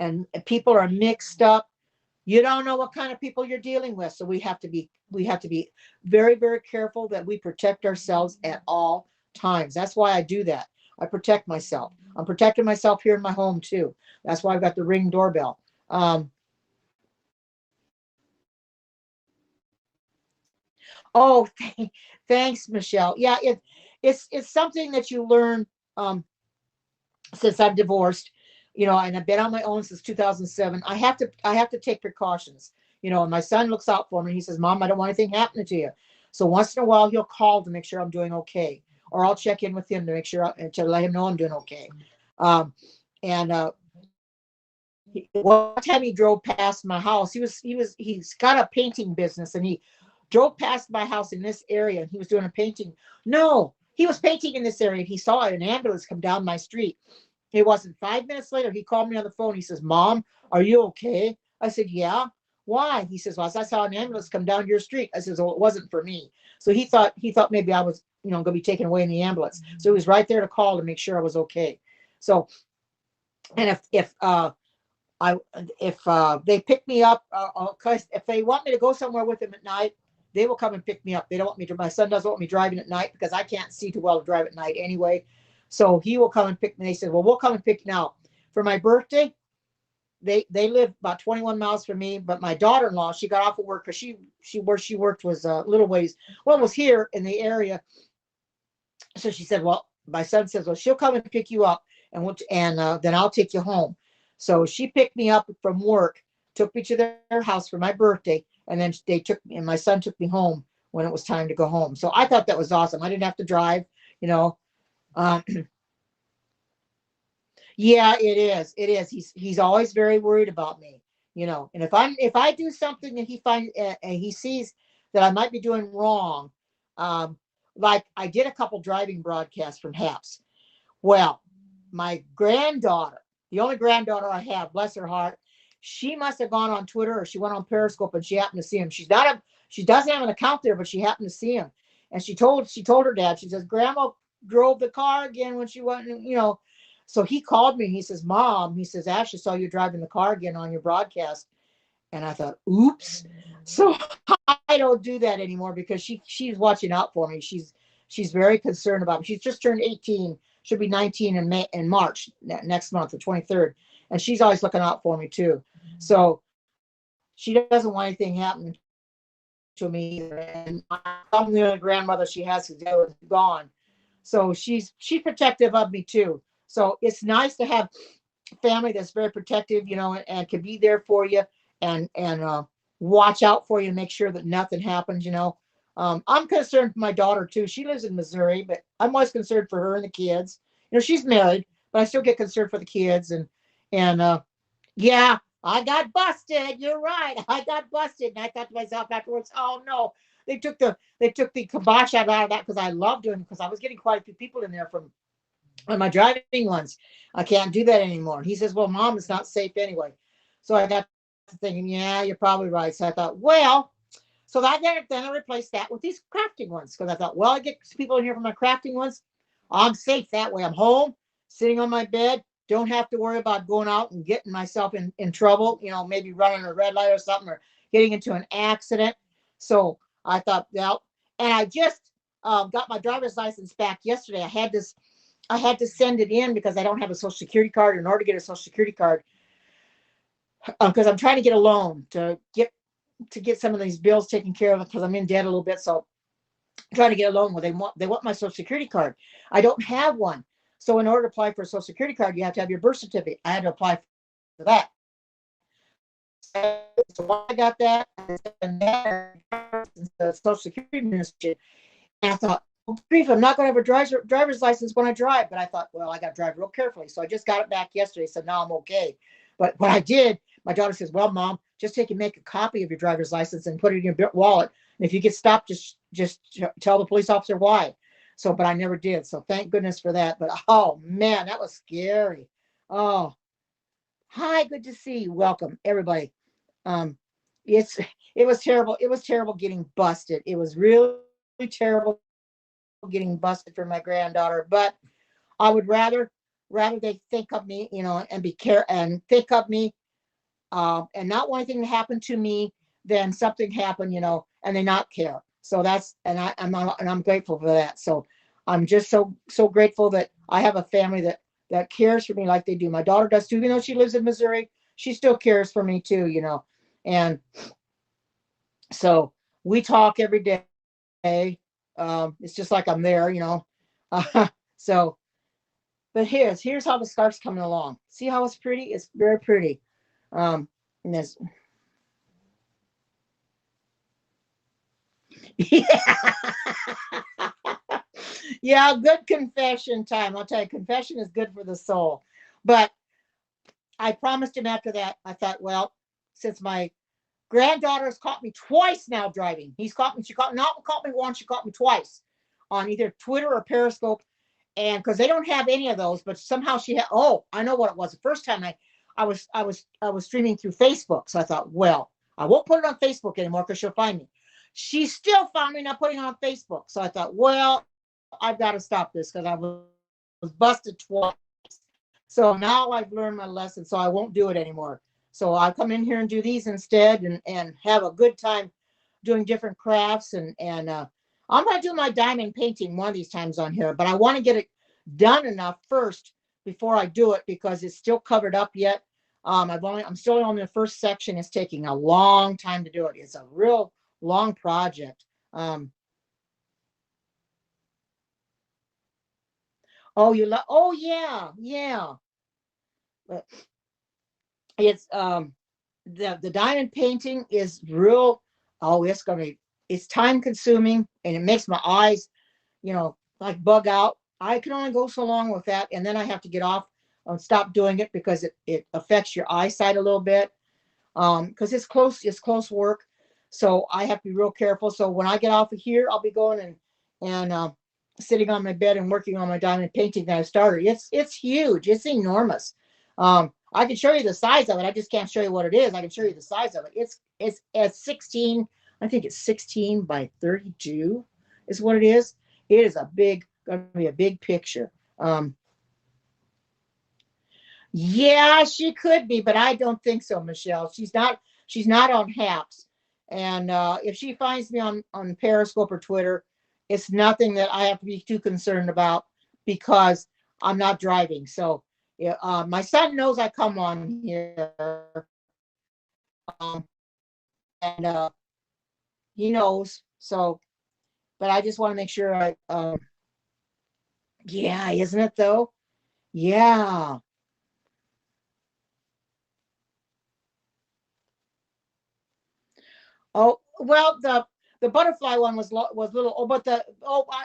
and people are mixed up. You don't know what kind of people you're dealing with. So we have to be very, very careful that we protect ourselves at all times. That's why I do that. I protect myself. I'm protecting myself here in my home too. That's why I've got the Ring doorbell. Oh, thanks, Michelle. Yeah, it's something that you learn since I'm divorced, and I've been on my own since 2007. I have to take precautions, and my son looks out for me. He says, "Mom, I don't want anything happening to you." So once in a while, he'll call to make sure I'm doing okay, or I'll check in with him to make sure to let him know I'm doing okay. Um, and one time he drove past my house. He's got a painting business, and he drove past my house in this area, and he was doing a painting. No, he was painting in this area, and he saw an ambulance come down my street. It wasn't 5 minutes later. He called me on the phone. He says, "Mom, are you okay?" I said, "Yeah." "Why?" He says, "Well, I saw an ambulance come down your street." I says, "Well, it wasn't for me." So he thought maybe I was, going to be taken away in the ambulance. So he was right there to call to make sure I was okay. So, and I if they pick me up, cause if they want me to go somewhere with them at night, they will come and pick me up. They don't want me to. My son doesn't want me driving at night because I can't see too well to drive at night anyway. So he will come and pick me. They said, "Well, we'll come and pick you now for my birthday." They live about 21 miles from me, but my daughter-in-law, she got off of work because she where she worked was a little ways. Well, it was here in the area. So she said, "Well," my son says, "Well, she'll come and pick you up, and then I'll take you home." So she picked me up from work, took me to their house for my birthday, and then they took me, and my son took me home when it was time to go home. So I thought that was awesome. I didn't have to drive, you know. Um, yeah, it is. It is. He's always very worried about me, And if I do something and and he sees that I might be doing wrong, um, like I did a couple driving broadcasts from HAPS. Well, my granddaughter, the only granddaughter I have, bless her heart, she must have gone on Twitter or she went on Periscope and she happened to see him. She doesn't have an account there, but she happened to see him. And she told her dad, she says, "Grandma drove the car again when she went. So he called me and he says, "Mom," he says, "Ashley saw you driving the car again on your broadcast." And I thought, oops. So I don't do that anymore because she's watching out for me. She's very concerned about me. She's just turned 18. She'll be 19 in March next month, the 23rd. And she's always looking out for me too. So she doesn't want anything happening to me either. And I'm the only grandmother she has because the other was gone. So she's protective of me too. So it's nice to have family that's very protective, and can be there for you and watch out for you and make sure that nothing happens. I'm concerned for my daughter too. She lives in Missouri, but I'm always concerned for her and the kids. She's married, but I still get concerned for the kids and yeah, I got busted. You're right. I got busted. And I thought to myself afterwards, "Oh no, they took the kibosh out of that because I loved doing because I was getting quite a few people in there from on my driving ones. I can't do that anymore." He says, "Well, Mom, it's not safe anyway." So I got thinking, yeah, you're probably right. So I thought, well, so then I replaced that with these crafting ones because I thought, well, I get people in here for my crafting ones. I'm safe that way. I'm home, sitting on my bed. Don't have to worry about going out and getting myself in trouble, maybe running a red light or something or getting into an accident. So I thought, well, and I just got my driver's license back yesterday. I had to send it in because I don't have a social security card. In order to get a social security card, because I'm trying to get a loan to get some of these bills taken care of because I'm in debt a little bit. So I'm trying to get a loan where they want my social security card. I don't have one. So in order to apply for a social security card, you have to have your birth certificate. I had to apply for that. So I got that and the social security administration. And I thought, "Oh, grief, I'm not going to have a driver's license when I drive." But I thought, well, I got to drive real carefully. So I just got it back yesterday. So now I'm okay. But what I did, my daughter says, "Well, Mom, just take and make a copy of your driver's license and put it in your wallet. And if you get stopped, just tell the police officer why." So, but I never did. So thank goodness for that. But oh man, that was scary. Oh, hi, good to see you. Welcome, everybody. Um, it's it was terrible. It was terrible getting busted. It was really terrible getting busted for my granddaughter, but I would rather rather they think of me, you know, and think of me, and not want anything to happen to me, than something happen, you know, and they not care. So that's, I'm grateful for that. So I'm just so grateful that I have a family that cares for me like they do. My daughter does too, even though she lives in Missouri, she still cares for me too, you know. And so we talk every day. It's just like I'm there, you know. So, but here's how the scarf's coming along. See how it's pretty? It's very pretty. And this, yeah, yeah, good confession time. I'll tell you, confession is good for the soul. But I promised him after that. I thought, well, since my granddaughter has caught me twice now driving, she not caught me once, she caught me twice on either Twitter or Periscope. And because they don't have any of those, but somehow she had, oh, I know what it was. The first time I was streaming through Facebook. So I thought, well, I won't put it on Facebook anymore because she'll find me. She still found me not putting it on Facebook. So I thought, well, I've got to stop this because I was busted twice. So now I've learned my lesson. So I won't do it anymore. So I'll come in here and do these instead, and have a good time doing different crafts. And I'm going to do my diamond painting one of these times on here, but I want to get it done enough first before I do it because it's still covered up yet. I'm still on the first section. It's taking a long time to do it. It's a real long project. Oh yeah, yeah. But it's the diamond painting is real. Oh, it's time consuming, and it makes my eyes, you know, like bug out. I can only go so long with that, and then I have to get off and stop doing it because it affects your eyesight a little bit. Because it's close work, so I have to be real careful. So when I get off of here, I'll be going and sitting on my bed and working on my diamond painting that I started. It's huge. It's enormous. I can show you the size of it. I just can't show you what it is. I can show you the size of it. It's at 16. I think it's 16 by 32 is what it is. It is going to be a big picture. Yeah, she could be, but I don't think so, Michelle. She's not on Haps. And if she finds me on Periscope or Twitter, it's nothing that I have to be too concerned about because I'm not driving. So yeah, my son knows I come on here, um, and he knows. So, but I just want to make sure yeah, isn't it though? Yeah. Oh, well, the butterfly one was little. Oh, but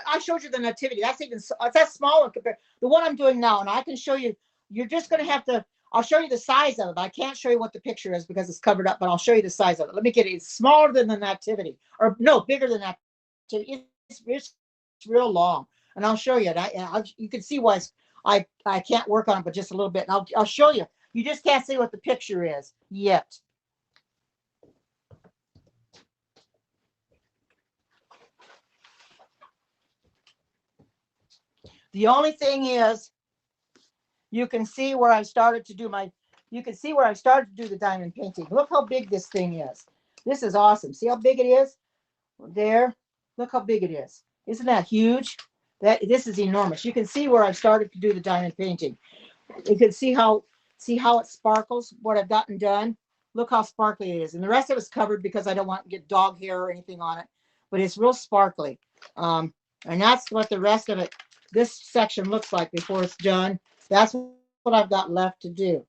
I showed you the nativity. That's smaller compared the one I'm doing now, and I can show you. You're just gonna have to. I'll show you the size of it. I can't show you what the picture is because it's covered up, but I'll show you the size of it. Let me get it. It's smaller than the nativity, or no, bigger than that. It's real long, and I'll show you. You can see why I can't work on it, but just a little bit. And I'll show you. You just can't see what the picture is yet. The only thing is, you can see where I started to do my, you can see where I started to do the diamond painting. Look how big this thing is. This is awesome. See how big it is? There. Look how big it is. Isn't that huge? This is enormous. You can see where I started to do the diamond painting. You can see how it sparkles, what I've gotten done. Look how sparkly it is. And the rest of it's covered because I don't want to get dog hair or anything on it. But it's real sparkly. And that's what the rest of it, this section looks like before it's done. That's what I've got left to do.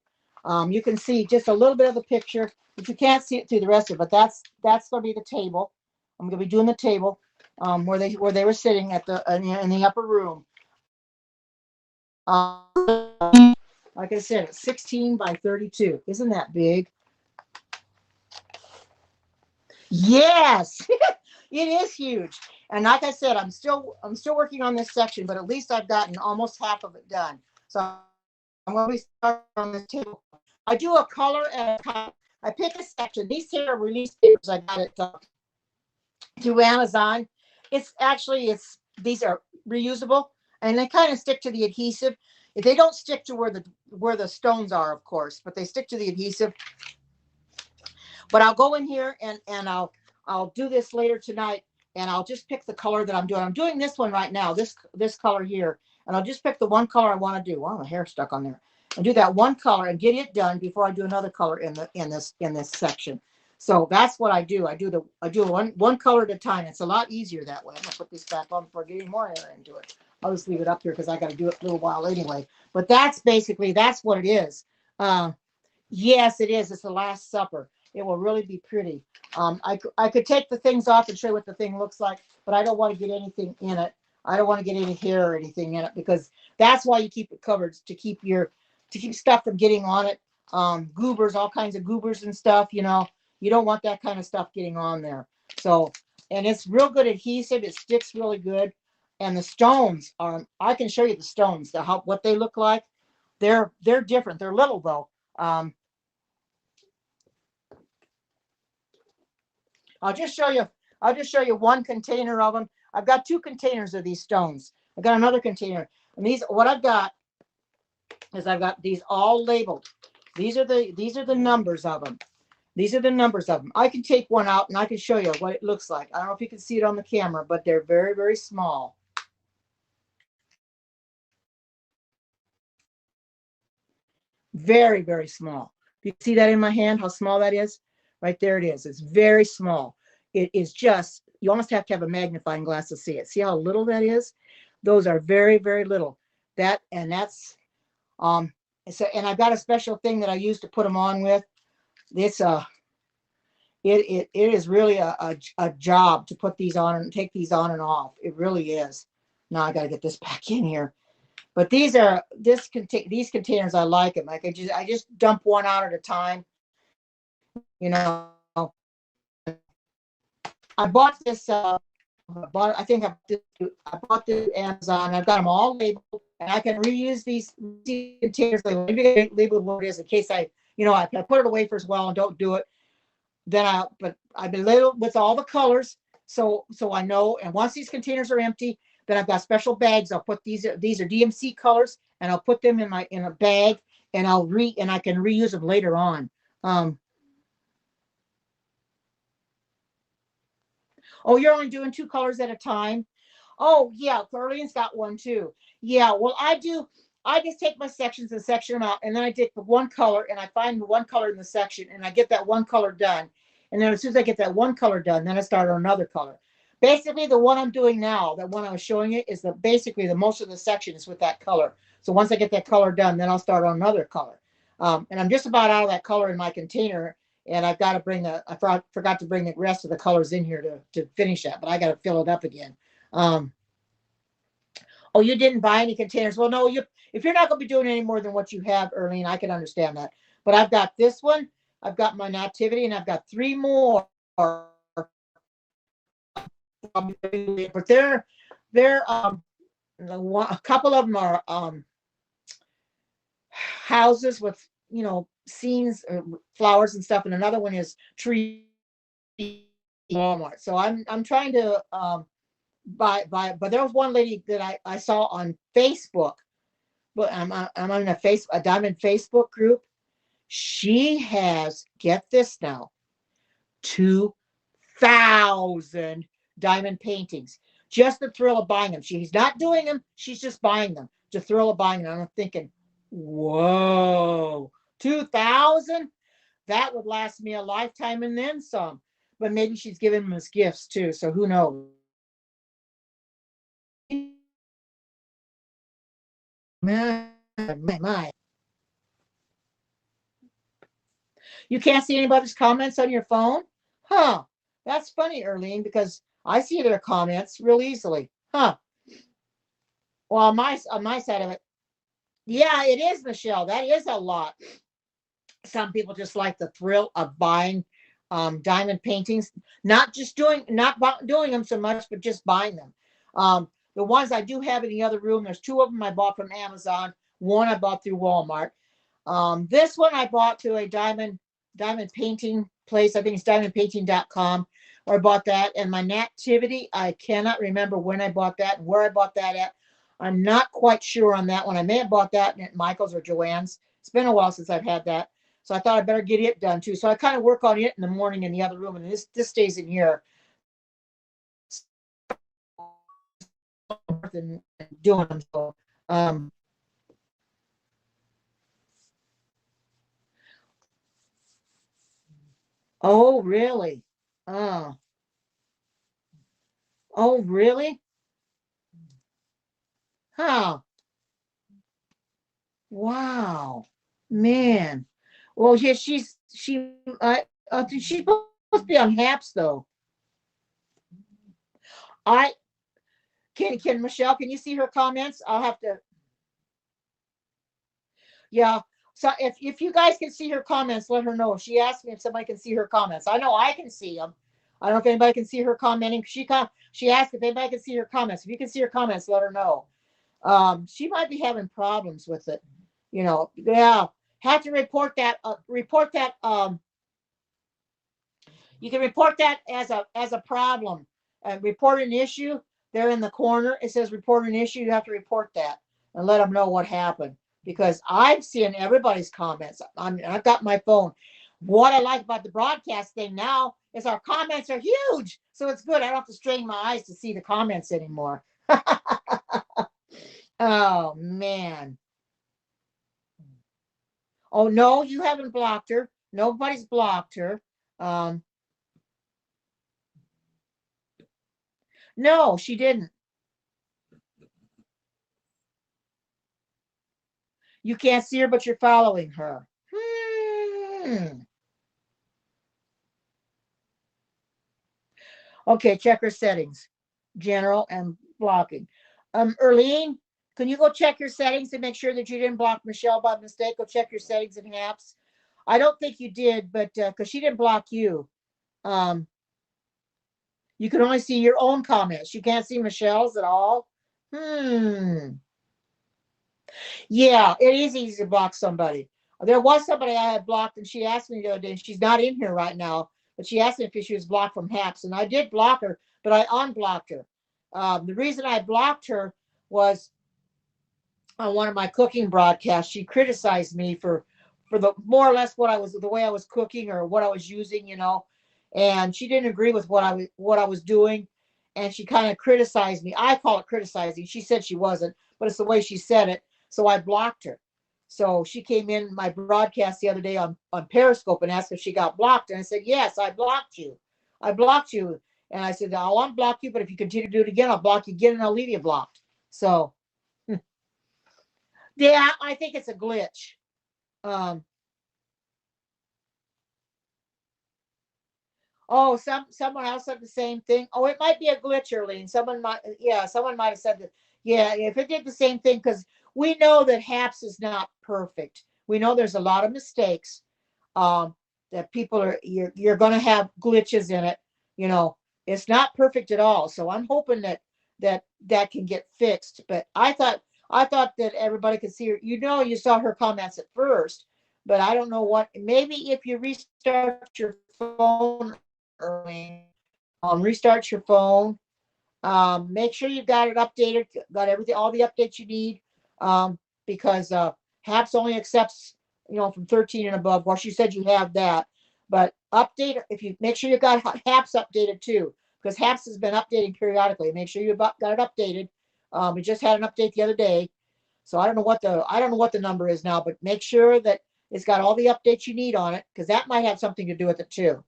You can see just a little bit of the picture, but you can't see it through the rest of it. But that's going to be the table. I'm going to be doing the table where they were sitting in the upper room. Like I said, it's 16 by 32. Isn't that big? Yes, it is huge. And like I said, I'm still working on this section, but at least I've gotten almost half of it done. So I'm going to be starting on this table. I do a color and a color. I pick a section. These here are release papers. I got it through Amazon. These are reusable and they kind of stick to the adhesive. They don't stick to where the stones are, of course, but they stick to the adhesive. But I'll go in here and I'll do this later tonight, and I'll just pick the color that I'm doing. I'm doing this one right now, this color here, and I'll just pick the one color I want to do. Wow, my hair stuck on there. And do that one color and get it done before I do another color in this section. So that's what I do. I do one color at a time. It's a lot easier that way. I'm gonna put this back on before getting more hair into it. I'll just leave it up here because I got to do it a little while anyway. But that's what it is. Yes, it is. It's the Last Supper. It will really be pretty. I could take the things off and show you what the thing looks like, but I don't want to get anything in it. I don't want to get any hair or anything in it, because that's why you keep it covered, to keep stuff from getting on it. Goobers, all kinds of goobers and stuff, you don't want that kind of stuff getting on there. So, and it's real good adhesive. It sticks really good. And the stones I can show you the stones, what they look like. They're different. They're little though. I'll just show you one container of them. I've got 2 containers of these stones. I've got another container. And what I've got is I've got these all labeled. These are the numbers of them. These are the numbers of them. I can take one out and I can show you what it looks like. I don't know if you can see it on the camera, but they're very, very small. Very, very small. You see that in my hand, how small that is? Right there it is. It's very small. It is just, you almost have to have a magnifying glass to see it. See how little that is? Those are very, very little. And I've got a special thing that I use to put them on with. It's it is really a job to put these on and take these on and off. It really is. Now I got to get this back in here. But these containers, I like them. Like I just dump one out at a time. I bought this. I bought this at Amazon. I've got them all labeled, and I can reuse these containers. Labeled what it is in case I put it away for as well and don't do it. But I've been labeled with all the colors, so I know. And once these containers are empty, then I've got special bags. I'll put these are DMC colors, and I'll put them in a bag, and I can reuse them later on. Oh, you're only doing 2 colors at a time? Oh, yeah, Carlene's got one too. Yeah, well, I just take my sections and section them out, and then I take the one color, and I find the one color in the section, and I get that one color done. And then as soon as I get that one color done, then I start on another color. Basically, the one I'm doing now, that one I was showing you, is basically the most of the section is with that color. So once I get that color done, then I'll start on another color. And I'm just about out of that color in my container, and I've got to I forgot to bring the rest of the colors in here to finish that, but I got to fill it up again. Oh, you didn't buy any containers? Well, no, if you're not going to be doing any more than what you have, Erlene, I can understand that. But I've got this one, I've got my nativity, and I've got 3 more. But they're a couple of them are houses with scenes, flowers and stuff, and another one is tree Walmart. So I'm trying to buy, but there was one lady that I saw on Facebook, but I'm on a Diamond Facebook group. She has, get this now, 2,000 diamond paintings. Just the thrill of buying them. She's not doing them, she's just buying them. The thrill of buying them. I'm thinking, whoa, 2,000? That would last me a lifetime and then some. But maybe she's giving them as gifts too, so who knows? My. You can't see anybody's comments on your phone? Huh. That's funny, Erlene, because I see their comments real easily. Huh. Well, on my side of it, yeah, it is, Michelle. That is a lot. Some people just like the thrill of buying diamond paintings, not doing them so much, but just buying them. The ones I do have in the other room, there's 2 of them I bought from Amazon. One I bought through Walmart. This one I bought through a diamond painting place. I think it's diamondpainting.com, where I bought that. And my nativity, I cannot remember when I bought that and where I bought that at. I'm not quite sure on that one. I may have bought that at Michael's or Joann's. It's been a while since I've had that. So I thought I better get it done too. So I kind of work on it in the morning in the other room, and this stays in here. And doing them. So oh really? Uh oh really? Huh. Wow. Man. Well, yeah, I think she's supposed to be on Haps though. I can Michelle, can you see her comments? I'll have to, yeah. So if you guys can see her comments, let her know. She asked me if somebody can see her comments. I know I can see them. I don't know if anybody can see her commenting. She asked if anybody can see her comments. If you can see her comments, let her know. She might be having problems with it. You know, yeah. Have to report that. Report that. You can report that as a problem. Report an issue. There in the corner, it says report an issue. You have to report that and let them know what happened. Because I'm seeing everybody's comments. I've got my phone. What I like about the broadcast thing now is our comments are huge. So it's good. I don't have to strain my eyes to see the comments anymore. Oh, man. Oh, no, you haven't blocked her. Nobody's blocked her. Um, no, she didn't. You can't see her, but you're following her. Okay, check her settings. General and blocking. Erlene, can you go check your settings and make sure that you didn't block Michelle by mistake? Go check your settings in apps. I don't think you did, but because she didn't block you. Um, you can only see your own comments. You can't see Michelle's at all. Hmm. Yeah, it is easy to block somebody. There was somebody I had blocked, and she asked me the other day. She's not in here right now, but she asked me if she was blocked from Haps, and I did block her, but I unblocked her. The reason I blocked her was on one of my cooking broadcasts. She criticized me for the more or less the way I was cooking or what I was using, and she didn't agree with what I was doing, and she kind of criticized me. I call it criticizing. She said she wasn't, but it's the way she said it. So I blocked her. So she came in my broadcast the other day on Periscope and asked if she got blocked. And I said, yes, I blocked you. I blocked you. And I said, I'll unblock you, but if you continue to do it again, I'll block you again and I'll leave you blocked. So yeah, I think it's a glitch. Um, oh, someone else said the same thing. Oh, it might be a glitch, Erlene. Someone might have said that. Yeah, if it did the same thing, because we know that HAPS is not perfect. We know there's a lot of mistakes. Um, that people are you're going to have glitches in it. You know, it's not perfect at all. So I'm hoping that can get fixed. But I thought that everybody could see her. You saw her comments at first, but I don't know what. Maybe if you restart your phone early, restart your phone. Make sure you got it updated, got everything, all the updates you need, because HAPS only accepts, from 13 and above. Well, she said you have that, but update if you make sure you got HAPS updated too, because HAPS has been updating periodically. Make sure you got it updated. We just had an update the other day, so I don't know what the number is now, but make sure that it's got all the updates you need on it, because that might have something to do with it too,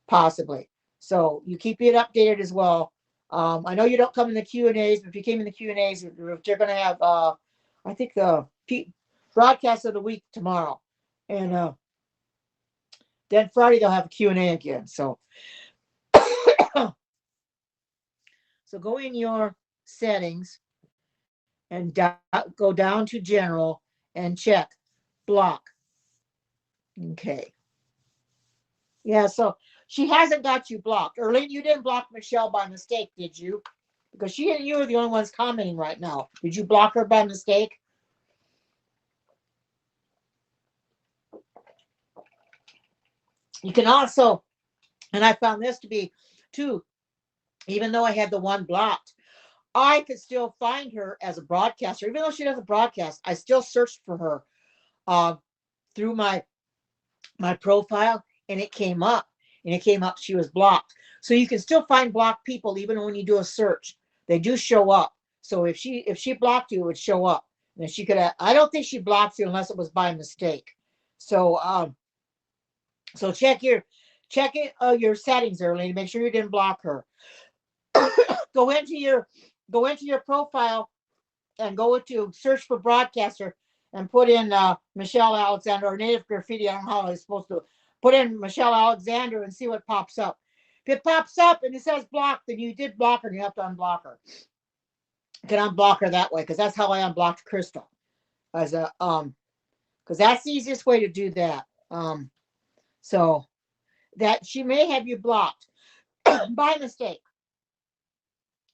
possibly. So you keep it updated as well. I know you don't come in the Q&As, but if you came in the Q&As, they're going to have, I think, the broadcast of the week tomorrow. And then Friday, they'll have a Q&A again. So, so go in your settings and go down to general and check block. Okay. Yeah, so she hasn't got you blocked. Erlene, you didn't block Michelle by mistake, did you? Because she and you are the only ones commenting right now. Did you block her by mistake? You can also, and I found this to be too, even though I had the one blocked, I could still find her as a broadcaster, even though she doesn't broadcast. I still searched for her uh, through my profile, and it came up, and it came up she was blocked. So you can still find blocked people even when you do a search. They do show up. So if she blocked you, it would show up. And she could have, I don't think she blocked you unless it was by mistake. So so check it your settings early to make sure you didn't block her. go into your go into your profile and go to search for broadcaster and put in Michelle Alexander or Native Graffiti. I don't know how I was supposed to put in Michelle Alexander and see what pops up. If it pops up and it says block, then you did block her and you have to unblock her. You can unblock her that way because that's how I unblocked Crystal. As a because that's the easiest way to do that. So that she may have you blocked by mistake.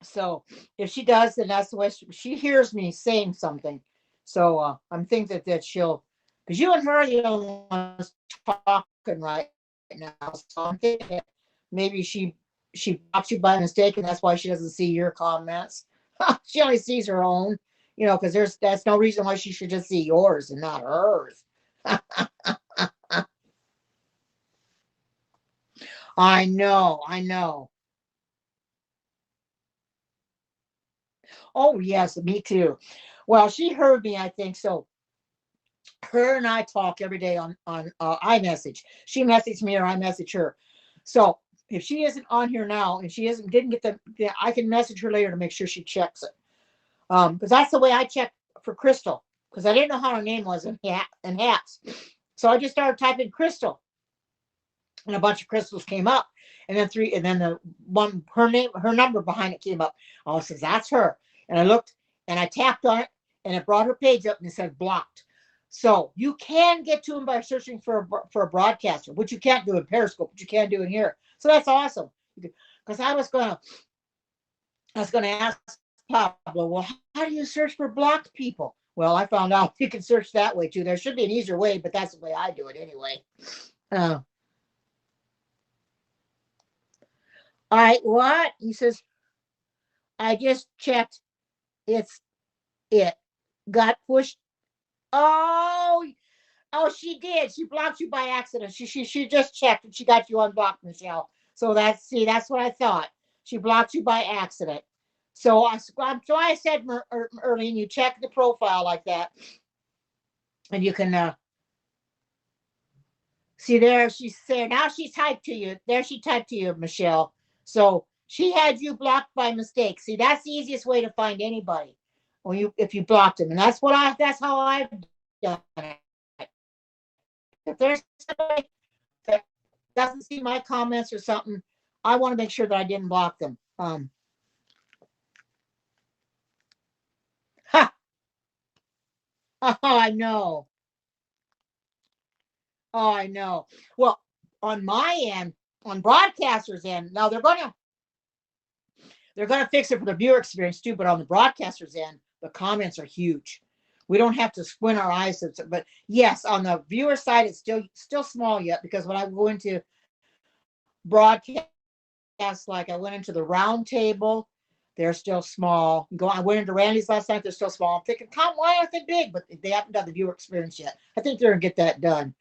So if she does, then that's the way she hears me saying something. So I'm thinking that she'll, because you and her are the only ones talking right now. So I'm thinking maybe she blocks you by mistake, and that's why she doesn't see your comments. She only sees her own, because that's no reason why she should just see yours and not hers. I know, I know. Oh yes, me too. Well, she heard me, I think so. Her and I talk every day on iMessage. She messaged me or I message her. So if she isn't on here now and she isn't didn't get I can message her later to make sure she checks it. Because that's the way I check for Crystal because I didn't know how her name was in hats. So I just started typing Crystal, and a bunch of crystals came up, and then the one her number behind it came up. Oh, it says that's her, and I looked and I tapped on it, and it brought her page up and it said blocked. So you can get to them by searching for a broadcaster, which you can't do in Periscope, but you can do in here. So that's awesome. Because I was gonna ask Pablo, well, how do you search for blocked people? Well, I found out you can search that way too. There should be an easier way, but that's the way I do it anyway. Uh, what? He says, I just checked. It's it. Got pushed. Oh, oh, she did. She blocked you by accident. She just checked and she got you unblocked, Michelle. So that's what I thought. She blocked you by accident. So I said, Erlene, you check the profile like that, and you can see there. She's there now. She typed to you. There, she typed to you, Michelle. So she had you blocked by mistake. See, that's the easiest way to find anybody. When if you blocked them, and that's how I've done it. If there's somebody that doesn't see my comments or something, I want to make sure that I didn't block them. Ha! Oh, I know. Oh, I know. Well, on my end, on broadcasters' end, now they're gonna fix it for the viewer experience too. But on the broadcasters' end, the comments are huge. We don't have to squint our eyes, but yes, on the viewer side, it's still small yet because when I go into broadcast, like I went into the round table, they're still small. I went into Randy's last night, they're still small. I'm thinking, why aren't they big? But they haven't done the viewer experience yet. I think they're gonna get that done.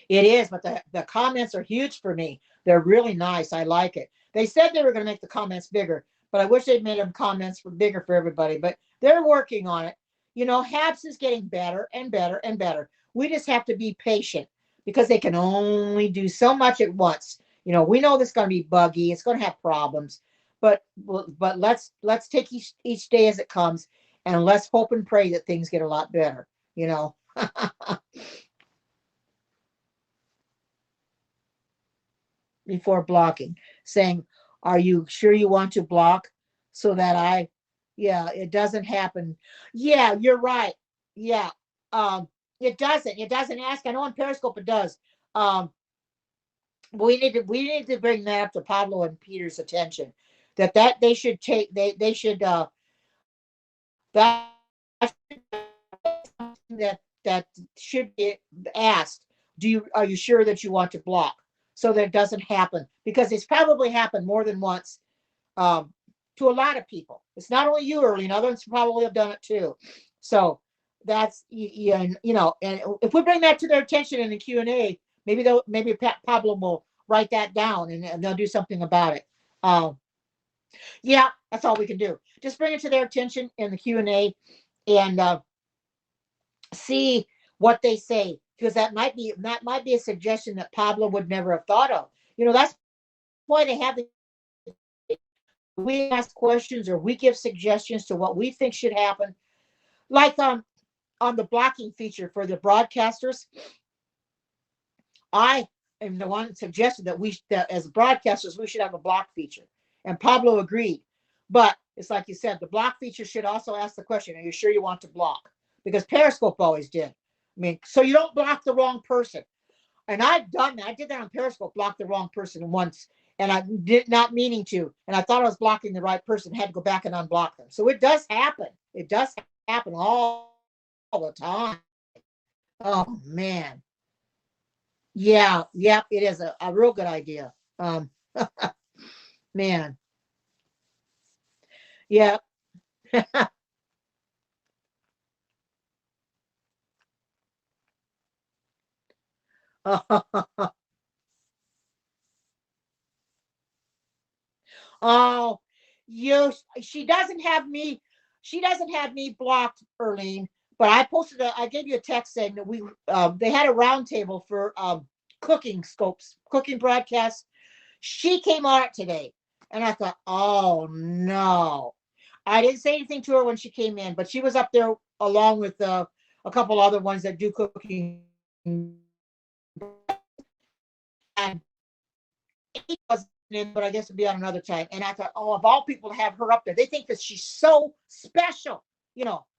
It is, but the comments are huge for me. They're really nice. I like it. They said they were going to make the comments bigger, but I wish they'd made them comments bigger for everybody. But they're working on it. HABS is getting better and better and better. We just have to be patient because they can only do so much at once. We know this is going to be buggy. It's going to have problems, but let's take each day as it comes, and let's hope and pray that things get a lot better. Before blocking, saying, are you sure you want to block so that yeah, it doesn't happen. Yeah, you're right. Yeah. It doesn't ask. I know on Periscope it does. We need to bring that up to Pablo and Peter's attention that they should take, they should, that that should be asked. Are you sure that you want to block so that it doesn't happen? Because it's probably happened more than once. um, to a lot of people. It's not only you, Early, and others probably have done it too. So that's and if we bring that to their attention in the Q&A, maybe Pablo will write that down and they'll do something about it. Yeah, that's all we can do. Just bring it to their attention in the Q&A and see what they say, because that might be a suggestion that Pablo would never have thought of. That's why they have the we ask questions or we give suggestions to what we think should happen. Like on the blocking feature for the broadcasters, I am the one that suggested that as broadcasters we should have a block feature, and Pablo agreed. But it's like you said, the block feature should also ask the question: are you sure you want to block? Because Periscope always did. I mean, so you don't block the wrong person. And I've done that. I did that on Periscope, blocked the wrong person once, and I did not meaning to. And I thought I was blocking the right person, had to go back and unblock them. So it does happen. It does happen all the time. Oh man. Yeah, yep, it is a real good idea. Man. Yeah. Oh, you she doesn't have me blocked, Erlene, but I gave you a text saying that they had a roundtable for cooking broadcasts. She came on it today, and I thought, oh no. I didn't say anything to her when she came in, but she was up there along with a couple other ones that do cooking, and he wasn't in, but I guess it'd be on another time. And I thought, oh, of all people to have her up there, they think that she's so special,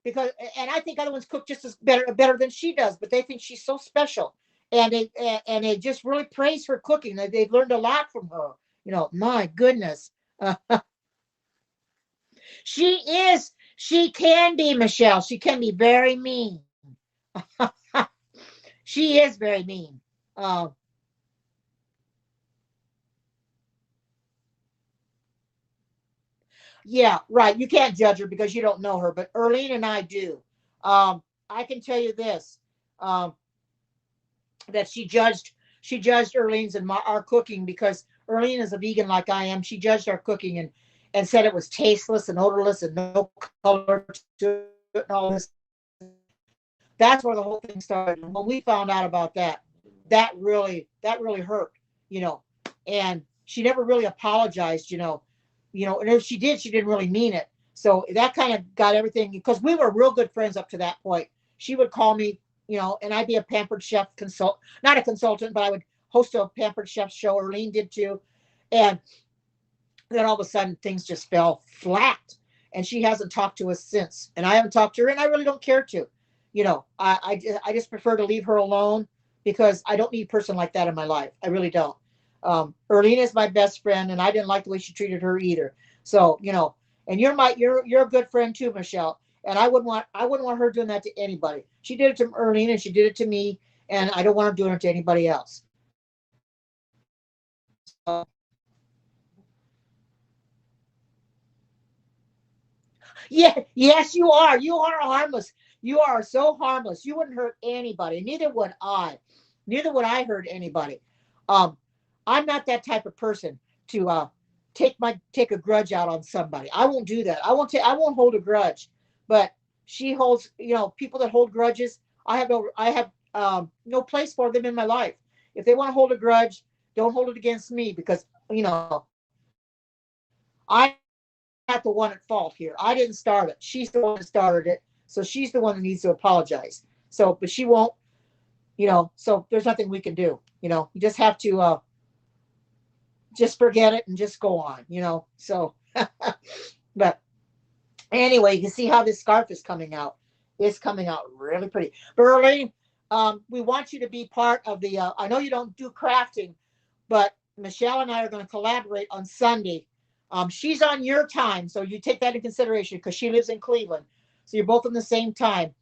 because, and I think other ones cook just as better than she does, but they think she's so special, and they just really praise her cooking. They've learned a lot from her. My goodness, she is. She can be, Michelle. She can be very mean. She is very mean. Uh, Yeah, right. You can't judge her because you don't know her, but Erlene and I do. I can tell you this, um, that she judged Erlene's and our cooking, because Erlene is a vegan like I am. She judged our cooking and said it was tasteless and odorless and no color to it and all this. That's where the whole thing started. And when we found out about that, that really hurt, you know. And she never really apologized, and if she did, she didn't really mean it. So that kind of got everything, because we were real good friends up to that point. She would call me, and I'd be a pampered chef not a consultant, but I would host a pampered chef show. Erlene did too. And then all of a sudden things just fell flat, and she hasn't talked to us since, and I haven't talked to her, and I really don't care to. I just prefer to leave her alone, because I don't need a person like that in my life. I really don't. Erlene is my best friend, and I didn't like the way she treated her either. So, and you're a good friend too, Michelle, and I wouldn't want her doing that to anybody. She did it to Erlene, and she did it to me, and I don't want her doing it to anybody else. Yeah, yes, you are. You are harmless. You are so harmless. You wouldn't hurt anybody. Neither would I. Neither would I hurt anybody. Um, I'm not that type of person to take a grudge out on somebody. I won't do that. I won't hold a grudge. But she holds, people that hold grudges, I have no place for them in my life. If they want to hold a grudge, don't hold it against me, because I'm not the one at fault here. I didn't start it. She's the one that started it. So she's the one that needs to apologize. So, but she won't, so there's nothing we can do. You just have to just forget it and just go on. So, but anyway, you can see how this scarf is coming out. It's coming out really pretty. Burley, we want you to be part of I know you don't do crafting, but Michelle and I are going to collaborate on Sunday. She's on your time, so you take that in consideration, because she lives in Cleveland. So you're both on the same time.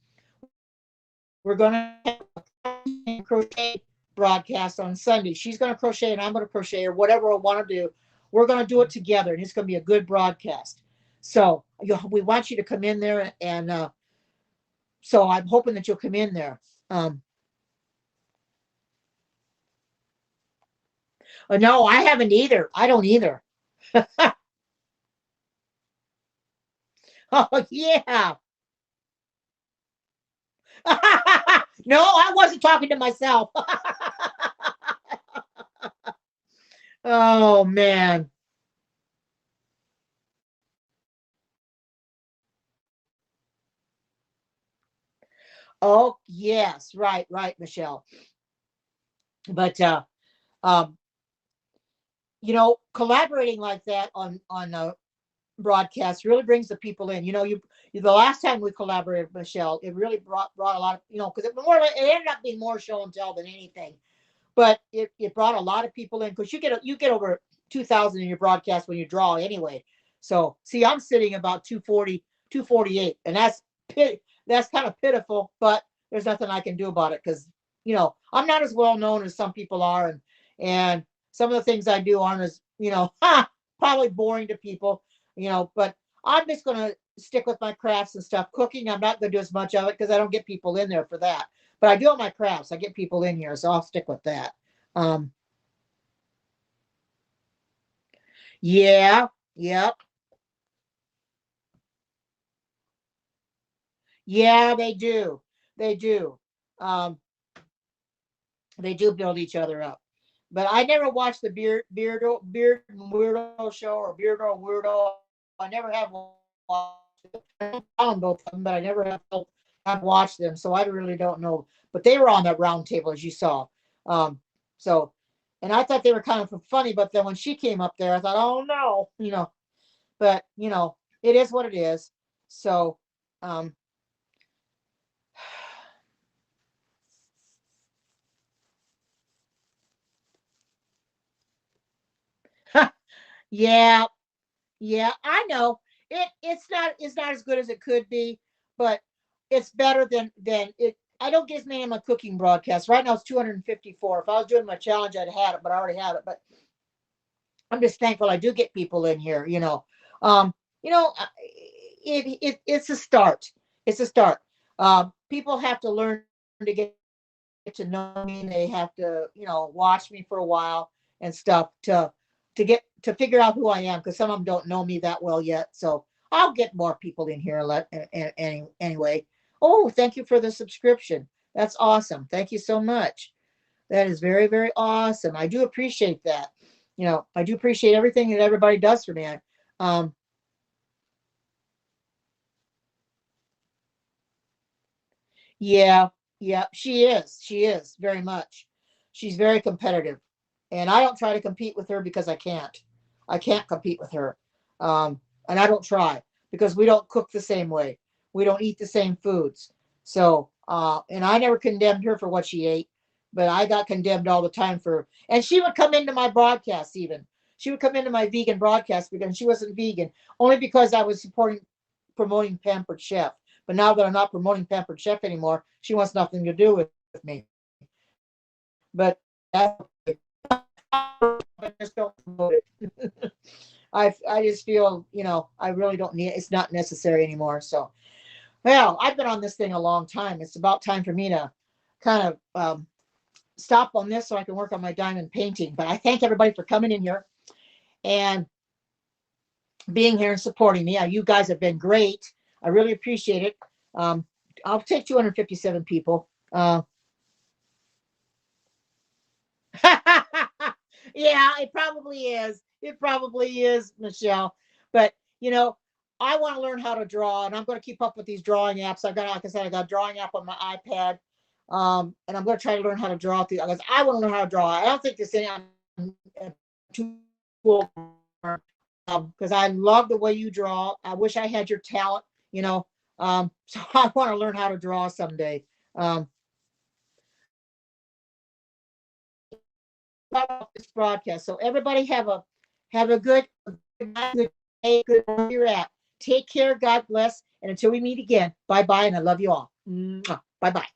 We're going to have a crochet broadcast on Sunday. She's going to crochet and I'm going to crochet, or whatever I want to do. we're going to do it together, and it's going to be a good broadcast. So we want you to come in there, and so I'm hoping that you'll come in there. No, I haven't either. I don't either. Oh yeah. No, I wasn't talking to myself. Oh man. Oh yes, right, right, Michelle. But um, collaborating like that on broadcast really brings the people in. The last time we collaborated, Michelle, it really brought a lot of, because it ended up being more show and tell than anything. But it brought a lot of people in, because you get over 2,000 in your broadcast when you draw anyway. So see, I'm sitting about 240, 248, and that's kind of pitiful, but there's nothing I can do about it, because I'm not as well known as some people are, and some of the things I do aren't as probably boring to people, but I'm just gonna stick with my crafts and stuff. Cooking, I'm not gonna do as much of it because I don't get people in there for that. But I do all my crafts. I get people in here, so I'll stick with that. Um, yeah, yep, yeah, they do, they do, um, they do build each other up. But I never watched the Beard and Weirdo show, or Beardo and Weirdo. I never have watched it. I found both of them, but I never have watched them, so I really don't know. But they were on that round table, as you saw. Um, so, and I thought they were kind of funny, but then when she came up there, I thought, oh no, But it is what it is. So, um, yeah, yeah, I know. It's not as good as it could be, but it's better than it. I don't get as many of my cooking broadcasts. Right now it's 254. If I was doing my challenge, I'd had it, but I already have it. But I'm just thankful I do get people in here, Um, you know, it's a start. It's a start. People have to learn to get to know me. They have to, watch me for a while and stuff to figure out who I am, because some of them don't know me that well yet. So I'll get more people in here. Anyway. Oh, thank you for the subscription. That's awesome. Thank you so much. That is very, very awesome. I do appreciate that. I do appreciate everything that everybody does for me. Um, Yeah, yeah, she is. She is very much. She's very competitive. And I don't try to compete with her because I can't. I can't compete with her. And I don't try, because we don't cook the same way. We don't eat the same foods. So, and I never condemned her for what she ate, but I got condemned all the time and she would come into my broadcasts even. She would come into my vegan broadcast because she wasn't vegan, only because I was promoting Pampered Chef. But now that I'm not promoting Pampered Chef anymore, she wants nothing to do with me. But that's okay. I just don't promote it. I just feel, I really don't need it. It's not necessary anymore. So, well, I've been on this thing a long time. It's about time for me to kind of stop on this so I can work on my diamond painting. But I thank everybody for coming in here and being here and supporting me. You guys have been great. I really appreciate it. Um, I'll take 257 people. Yeah, it probably is. It probably is, Michelle. But I want to learn how to draw, and I'm going to keep up with these drawing apps. Like I said, I got a drawing app on my iPad, and I'm going to try to learn how to draw. Because I want to learn how to draw. I don't think this thing I'm too cool, because I love the way you draw. I wish I had your talent, so I want to learn how to draw someday. Um, this broadcast. So everybody have a good day, good where you're at. Take care. God bless. And until we meet again, bye bye. And I love you all. Bye bye.